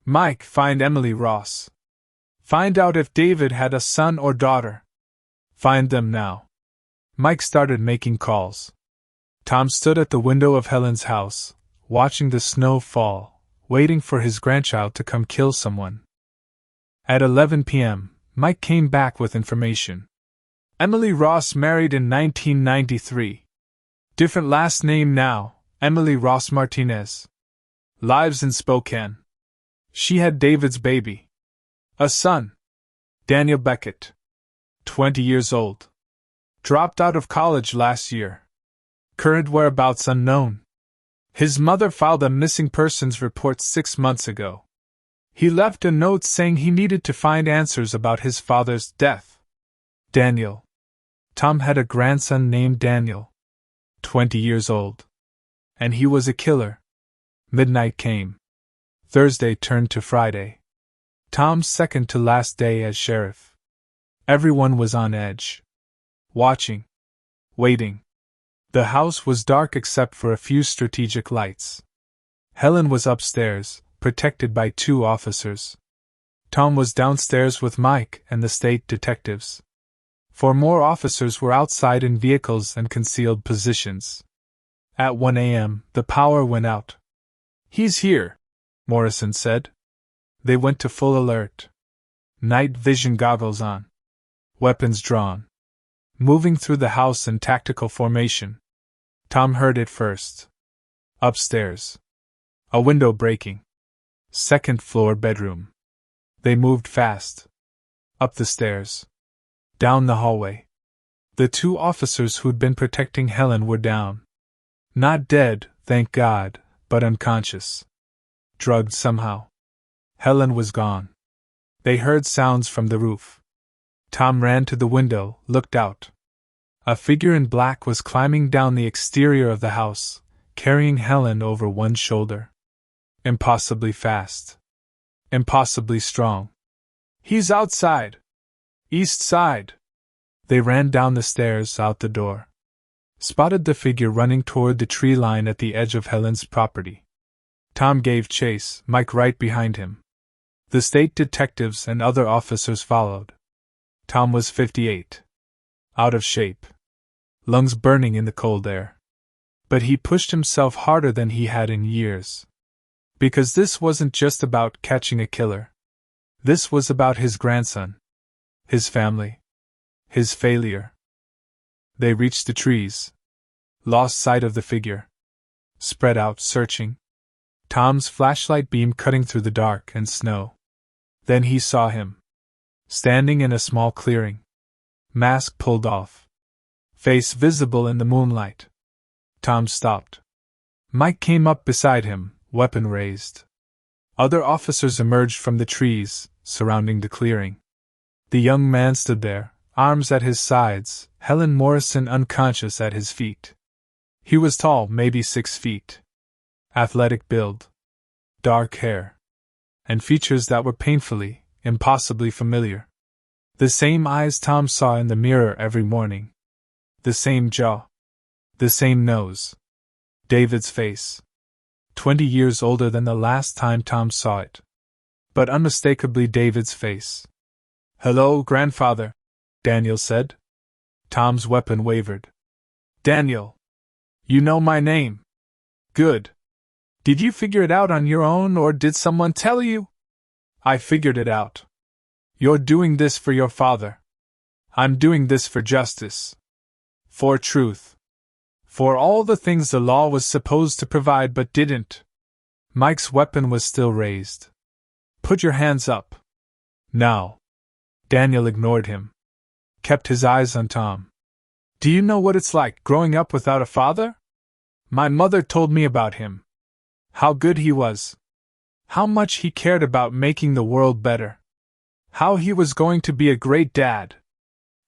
"Mike, find Emily Ross. Find out if David had a son or daughter. Find them now." Mike started making calls. Tom stood at the window of Helen's house, watching the snow fall, waiting for his grandchild to come kill someone. At 11 p.m., Mike came back with information. Emily Ross married in 1993. Different last name now, Emily Ross Martinez. Lives in Spokane. She had David's baby. A son. Daniel Beckett. 20 years old. Dropped out of college last year. Current whereabouts unknown. His mother filed a missing persons report 6 months ago. He left a note saying he needed to find answers about his father's death. Daniel. Tom had a grandson named Daniel. 20 years old. And he was a killer. Midnight came. Thursday turned to Friday. Tom's second to last day as sheriff. Everyone was on edge. Watching. Waiting. The house was dark except for a few strategic lights. Helen was upstairs, protected by 2 officers. Tom was downstairs with Mike and the state detectives. 4 more officers were outside in vehicles and concealed positions. At 1 a.m., the power went out. "He's here," Morrison said. They went to full alert. Night vision goggles on. Weapons drawn. Moving through the house in tactical formation. Tom heard it first. Upstairs. A window breaking. 2nd floor bedroom. They moved fast. Up the stairs. Down the hallway. The 2 officers who'd been protecting Helen were down. Not dead, thank God, but unconscious. Drugged somehow. Helen was gone. They heard sounds from the roof. Tom ran to the window, looked out. A figure in black was climbing down the exterior of the house, carrying Helen over one shoulder. Impossibly fast. Impossibly strong. "He's outside. East side." They ran down the stairs, out the door. Spotted the figure running toward the tree line at the edge of Helen's property. Tom gave chase, Mike right behind him. The state detectives and other officers followed. Tom was 58. Out of shape. Lungs burning in the cold air. But he pushed himself harder than he had in years. Because this wasn't just about catching a killer. This was about his grandson, his family, his failure. They reached the trees, lost sight of the figure, spread out searching, Tom's flashlight beam cutting through the dark and snow. Then he saw him, standing in a small clearing, mask pulled off, face visible in the moonlight. Tom stopped. Mike came up beside him, weapon raised. Other officers emerged from the trees, surrounding the clearing. The young man stood there, arms at his sides, Helen Morrison unconscious at his feet. He was tall, maybe 6 feet. Athletic build, dark hair, and features that were painfully, impossibly familiar. The same eyes Tom saw in the mirror every morning. The same jaw. The same nose. David's face. 20 years older than the last time Tom saw it. But unmistakably David's face. "Hello, grandfather," Daniel said. Tom's weapon wavered. "Daniel. You know my name. Good. Did you figure it out on your own or did someone tell you?" "I figured it out. You're doing this for your father. I'm doing this for justice. For truth. For all the things the law was supposed to provide but didn't." Mike's weapon was still raised. "Put your hands up. Now." Daniel ignored him. Kept his eyes on Tom. "Do you know what it's like growing up without a father? My mother told me about him. How good he was. How much he cared about making the world better. How he was going to be a great dad.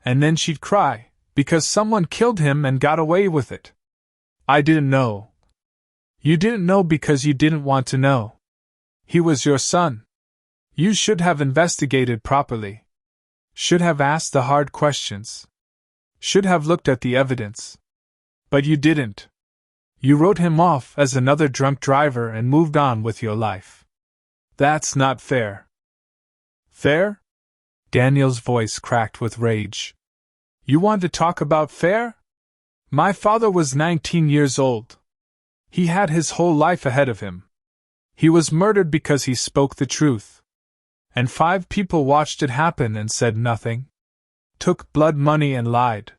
And then she'd cry, because someone killed him and got away with it. I didn't know. You didn't know because you didn't want to know. He was your son. You should have investigated properly. Should have asked the hard questions. Should have looked at the evidence. But you didn't. You wrote him off as another drunk driver and moved on with your life. That's not fair." "Fair?" Daniel's voice cracked with rage. "You want to talk about fair? My father was 19 years old. He had his whole life ahead of him. He was murdered because he spoke the truth. And 5 people watched it happen and said nothing. Took blood money and lied.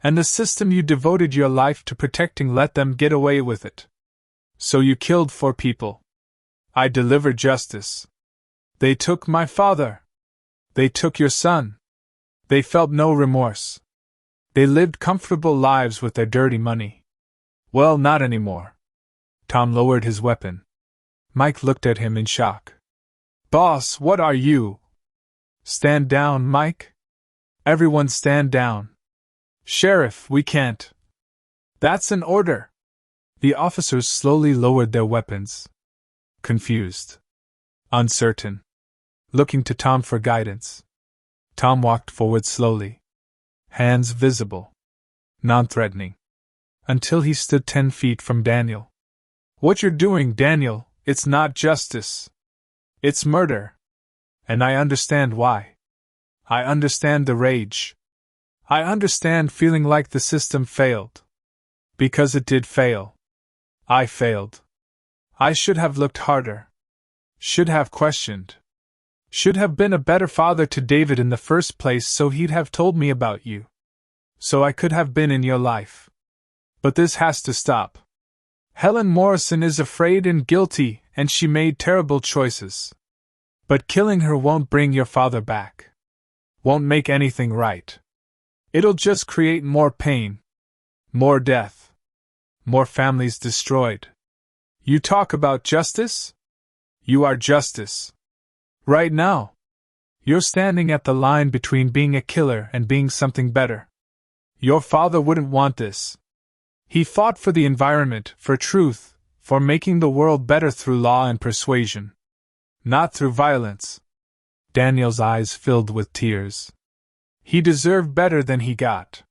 And the system you devoted your life to protecting let them get away with it. So you killed 4 people. I delivered justice. They took my father. They took your son. They felt no remorse. They lived comfortable lives with their dirty money. Well, not anymore." Tom lowered his weapon. Mike looked at him in shock. "Boss, what are you?" "Stand down, Mike. Everyone stand down. Sheriff, we can't." "That's an order." The officers slowly lowered their weapons. Confused. Uncertain. Looking to Tom for guidance. Tom walked forward slowly. Hands visible. Non-threatening. Until he stood 10 feet from Daniel. "What you're doing, Daniel, it's not justice. It's murder. And I understand why. I understand the rage. I understand feeling like the system failed. Because it did fail. I failed. I should have looked harder. Should have questioned. Should have been a better father to David in the first place so he'd have told me about you. So I could have been in your life. But this has to stop. Helen Morrison is afraid and guilty, and she made terrible choices. But killing her won't bring your father back. Won't make anything right. It'll just create more pain. More death. More families destroyed. You talk about justice? You are justice. Right now. You're standing at the line between being a killer and being something better. Your father wouldn't want this. He fought for the environment, for truth, for making the world better through law and persuasion. Not through violence. Daniel's eyes filled with tears. He deserved better than he got.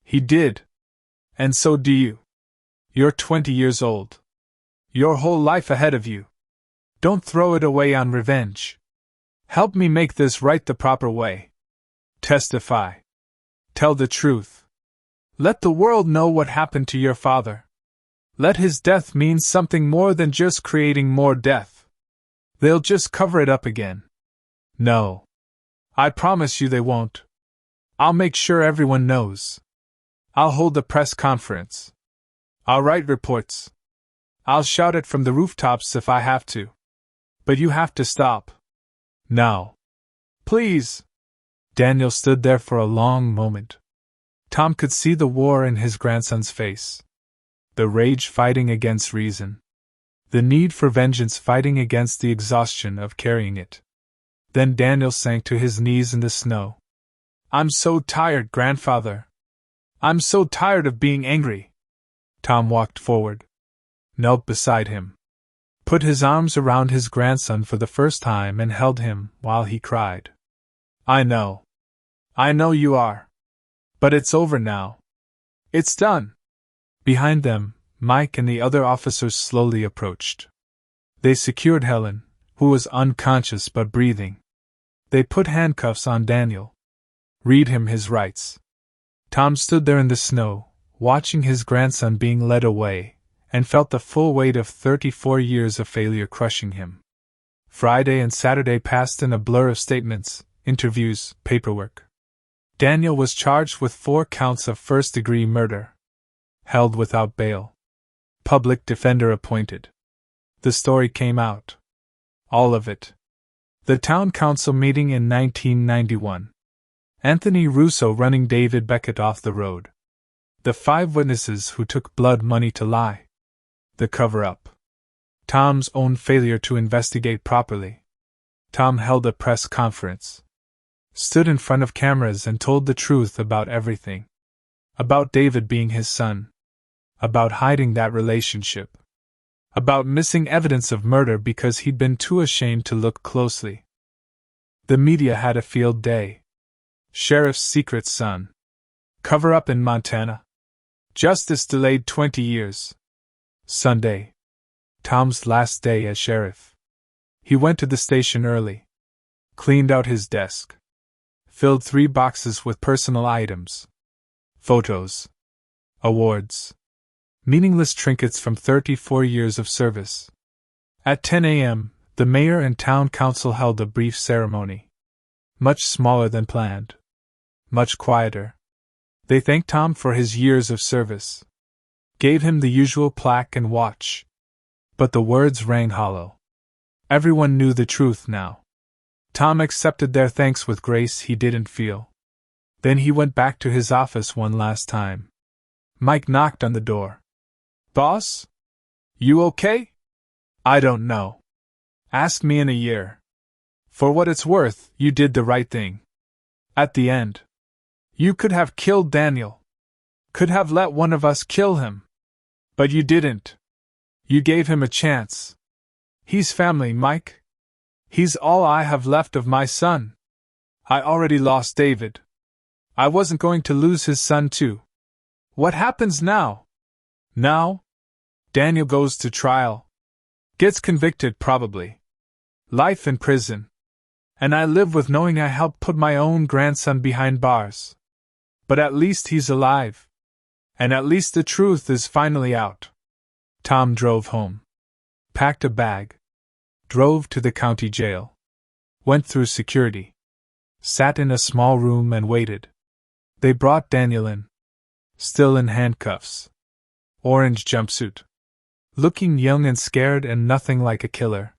He did. And so do you. You're 20 years old. Your whole life ahead of you. Don't throw it away on revenge. Help me make this right the proper way. Testify. Tell the truth. Let the world know what happened to your father. Let his death mean something more than just creating more death. They'll just cover it up again. No. I promise you they won't. I'll make sure everyone knows. I'll hold a press conference. I'll write reports. I'll shout it from the rooftops if I have to. But you have to stop. Now. Please. Daniel stood there for a long moment. Tom could see the war in his grandson's face. The rage fighting against reason. The need for vengeance fighting against the exhaustion of carrying it. Then Daniel sank to his knees in the snow. I'm so tired, grandfather. I'm so tired of being angry. Tom walked forward, knelt beside him, put his arms around his grandson for the first time and held him while he cried. I know you are. But it's over now. It's done. Behind them, Mike and the other officers slowly approached. They secured Helen, who was unconscious but breathing. They put handcuffs on Daniel. Read him his rights. Tom stood there in the snow, watching his grandson being led away, and felt the full weight of 34 years of failure crushing him. Friday and Saturday passed in a blur of statements, interviews, paperwork. Daniel was charged with 4 counts of first-degree murder. Held without bail. Public defender appointed. The story came out. All of it. The town council meeting in 1991. Anthony Russo running David Beckett off the road. The 5 witnesses who took blood money to lie. The cover-up. Tom's own failure to investigate properly. Tom held a press conference. Stood in front of cameras and told the truth about everything. About David being his son. About hiding that relationship. About missing evidence of murder because he'd been too ashamed to look closely. The media had a field day. Sheriff's secret son. Cover-up in Montana. Justice delayed 20 years. Sunday. Tom's last day as sheriff. He went to the station early. Cleaned out his desk. Filled 3 boxes with personal items. Photos. Awards. Meaningless trinkets from 34 years of service. At 10 a.m., the mayor and town council held a brief ceremony. Much smaller than planned. Much quieter. They thanked Tom for his years of service. Gave him the usual plaque and watch. But the words rang hollow. Everyone knew the truth now. Tom accepted their thanks with grace he didn't feel. Then he went back to his office one last time. Mike knocked on the door. Boss? You okay? I don't know. Ask me in a year. For what it's worth, you did the right thing. At the end. You could have killed Daniel. Could have let one of us kill him. But you didn't. You gave him a chance. He's family, Mike. He's all I have left of my son. I already lost David. I wasn't going to lose his son too. What happens now? Now? Daniel goes to trial. Gets convicted probably. Life in prison. And I live with knowing I helped put my own grandson behind bars. But at least he's alive. And at least the truth is finally out. Tom drove home. Packed a bag. Drove to the county jail. Went through security. Sat in a small room and waited. They brought Daniel in. Still in handcuffs. Orange jumpsuit. Looking young and scared and nothing like a killer.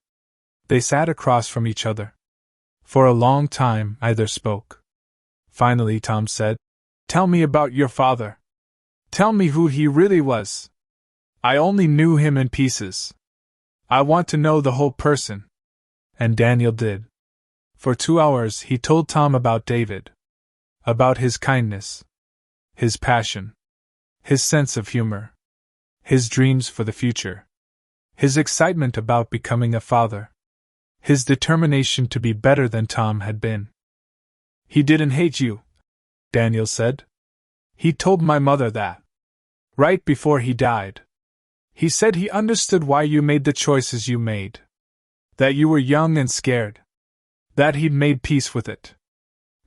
They sat across from each other. For a long time, neither spoke. Finally, Tom said, "Tell me about your father. Tell me who he really was. I only knew him in pieces. I want to know the whole person." And Daniel did. For 2 hours he told Tom about David. About his kindness. His passion. His sense of humor. His dreams for the future. His excitement about becoming a father. His determination to be better than Tom had been. "He didn't hate you," Daniel said. "He told my mother that. Right before he died. He said he understood why you made the choices you made. That you were young and scared. That he'd made peace with it.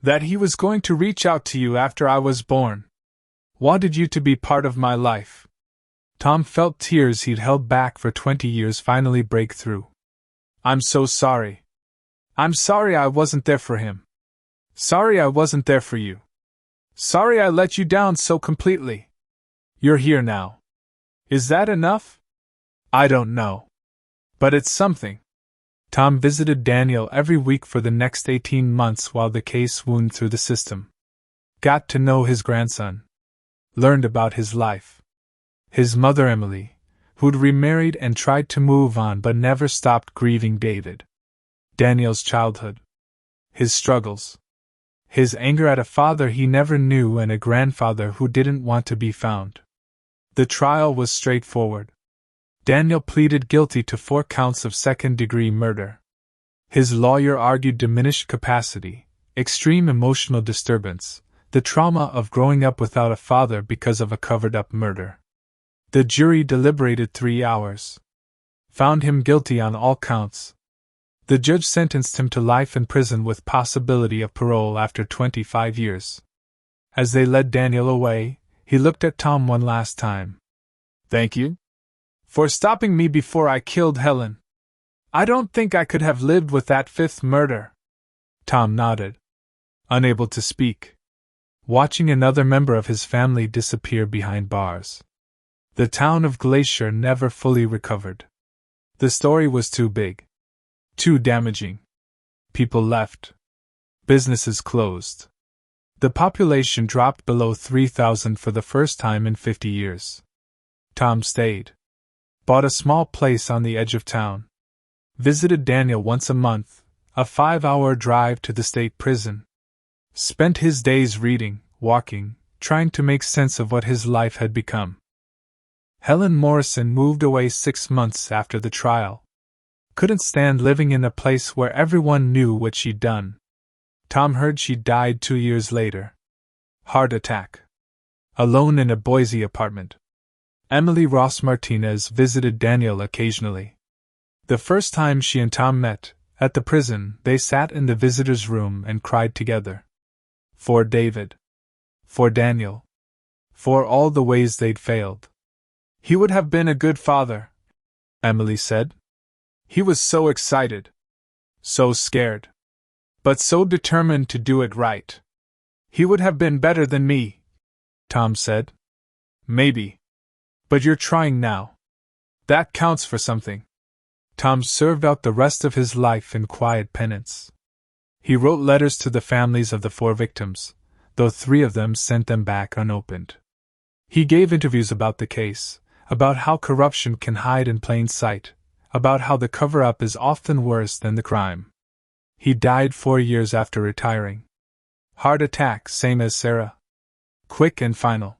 That he was going to reach out to you after I was born. Wanted you to be part of my life." Tom felt tears he'd held back for 20 years finally break through. "I'm so sorry. I'm sorry I wasn't there for him. Sorry I wasn't there for you. Sorry I let you down so completely. You're here now. Is that enough? I don't know. But it's something. Tom visited Daniel every week for the next 18 months while the case wound through the system. Got to know his grandson. Learned about his life. His mother Emily, who'd remarried and tried to move on but never stopped grieving David. Daniel's childhood. His struggles. His anger at a father he never knew and a grandfather who didn't want to be found. The trial was straightforward. Daniel pleaded guilty to 4 counts of second-degree murder. His lawyer argued diminished capacity, extreme emotional disturbance, the trauma of growing up without a father because of a covered-up murder. The jury deliberated 3 hours. Found him guilty on all counts. The judge sentenced him to life in prison with possibility of parole after 25 years. As they led Daniel away, he looked at Tom one last time. Thank you for stopping me before I killed Helen. I don't think I could have lived with that 5th murder. Tom nodded, unable to speak, watching another member of his family disappear behind bars. The town of Glacier never fully recovered. The story was too big. Too damaging. People left. Businesses closed. The population dropped below 3,000 for the first time in 50 years. Tom stayed. Bought a small place on the edge of town. Visited Daniel once a month, a 5-hour drive to the state prison. Spent his days reading, walking, trying to make sense of what his life had become. Helen Morrison moved away 6 months after the trial. Couldn't stand living in a place where everyone knew what she'd done. Tom heard she died 2 years later. Heart attack. Alone in a Boise apartment. Emily Ross Martinez visited Daniel occasionally. The first time she and Tom met, at the prison, they sat in the visitor's room and cried together. For David. For Daniel. For all the ways they'd failed. He would have been a good father, Emily said. He was so excited. So scared. But so determined to do it right. He would have been better than me, Tom said. Maybe. But you're trying now. That counts for something. Tom served out the rest of his life in quiet penance. He wrote letters to the families of the 4 victims, though 3 of them sent them back unopened. He gave interviews about the case, about how corruption can hide in plain sight, about how the cover-up is often worse than the crime. He died 4 years after retiring. Heart attack, same as Sarah. Quick and final.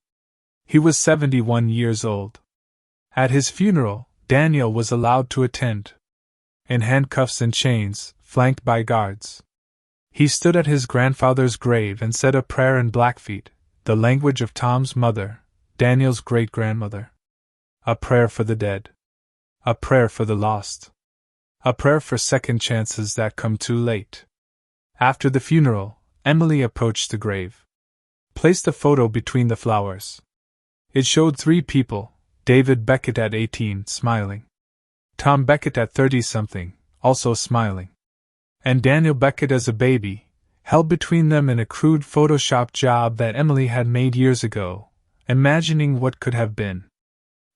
He was 71 years old. At his funeral, Daniel was allowed to attend. In handcuffs and chains, flanked by guards. He stood at his grandfather's grave and said a prayer in Blackfeet, the language of Tom's mother, Daniel's great-grandmother. A prayer for the dead. A prayer for the lost. A prayer for second chances that come too late. After the funeral, Emily approached the grave. Placed a photo between the flowers. It showed 3 people, David Beckett at 18, smiling. Tom Beckett at 30-something, also smiling. And Daniel Beckett as a baby, held between them in a crude Photoshop job that Emily had made years ago, imagining what could have been.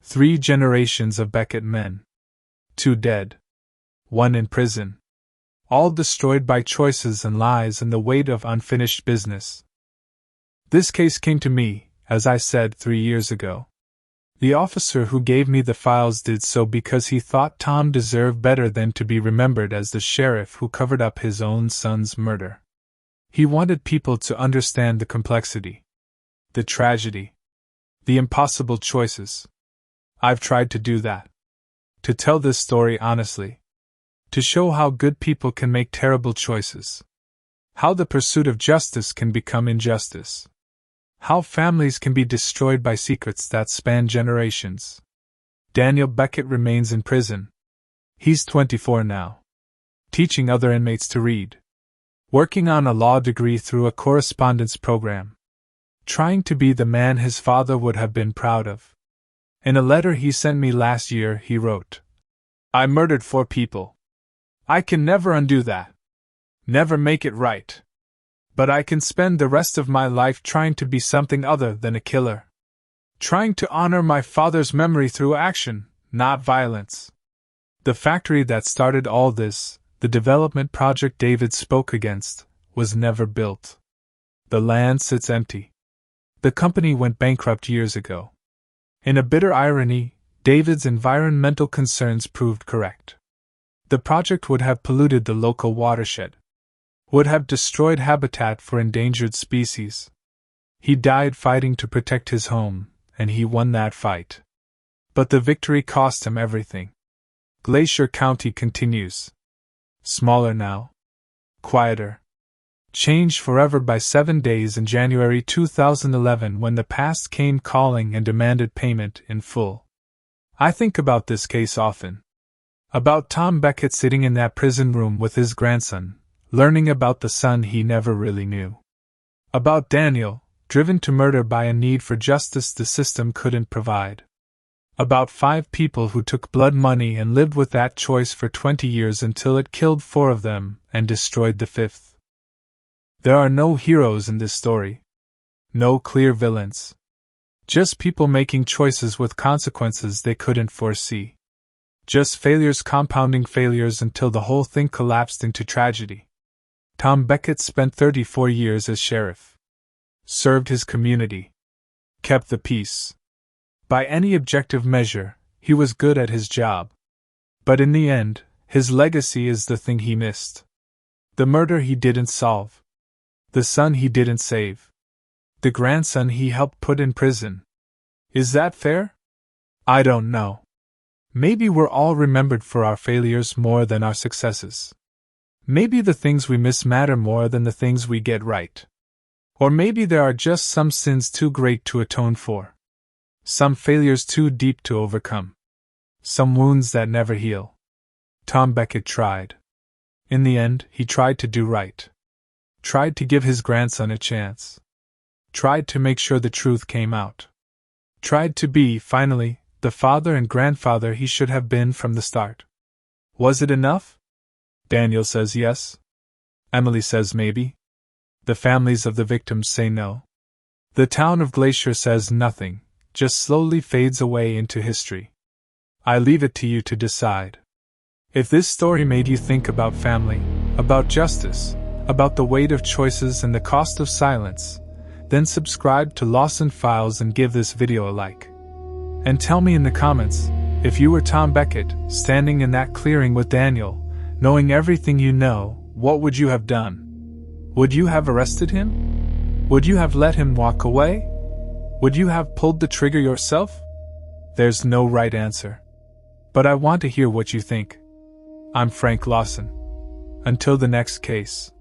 3 generations of Beckett men. 2 dead. 1 in prison. All destroyed by choices and lies and the weight of unfinished business. This case came to me, as I said 3 years ago. The officer who gave me the files did so because he thought Tom deserved better than to be remembered as the sheriff who covered up his own son's murder. He wanted people to understand the complexity, the tragedy, the impossible choices. I've tried to do that. To tell this story honestly. To show how good people can make terrible choices. How the pursuit of justice can become injustice. How families can be destroyed by secrets that span generations. Daniel Beckett remains in prison. He's 24 now. Teaching other inmates to read. Working on a law degree through a correspondence program. Trying to be the man his father would have been proud of. In a letter he sent me last year, he wrote, I murdered 4 people. I can never undo that. never make it right. But I can spend the rest of my life trying to be something other than a killer. Trying to honor my father's memory through action, not violence. The factory that started all this, the development project David spoke against, was never built. The land sits empty. The company went bankrupt years ago. In a bitter irony, David's environmental concerns proved correct. The project would have polluted the local watershed, would have destroyed habitat for endangered species. He died fighting to protect his home, and he won that fight. But the victory cost him everything. Glacier County continues. Smaller now. Quieter. Changed forever by 7 days in January 2011 when the past came calling and demanded payment in full. I think about this case often. About Tom Beckett sitting in that prison room with his grandson, learning about the son he never really knew. About Daniel, driven to murder by a need for justice the system couldn't provide. About 5 people who took blood money and lived with that choice for 20 years until it killed 4 of them and destroyed the 5th. There are no heroes in this story. No clear villains. Just people making choices with consequences they couldn't foresee. Just failures compounding failures until the whole thing collapsed into tragedy. Tom Beckett spent 34 years as sheriff. Served his community. Kept the peace. By any objective measure, he was good at his job. But in the end, his legacy is the thing he missed. The murder he didn't solve. The son he didn't save. The grandson he helped put in prison. Is that fair? I don't know. Maybe we're all remembered for our failures more than our successes. Maybe the things we miss matter more than the things we get right. Or maybe there are just some sins too great to atone for. Some failures too deep to overcome. Some wounds that never heal. Tom Beckett tried. In the end, he tried to do right. Tried to give his grandson a chance. Tried to make sure the truth came out. Tried to be, finally, the father and grandfather he should have been from the start. Was it enough? Daniel says yes. Emily says maybe. The families of the victims say no. The town of Glacier says nothing, just slowly fades away into history. I leave it to you to decide. If this story made you think about family, about justice, about the weight of choices and the cost of silence, then subscribe to Lawson Files and give this video a like. And tell me in the comments, if you were Tom Beckett, standing in that clearing with Daniel, knowing everything you know, what would you have done? Would you have arrested him? Would you have let him walk away? Would you have pulled the trigger yourself? There's no right answer. But I want to hear what you think. I'm Frank Lawson. Until the next case.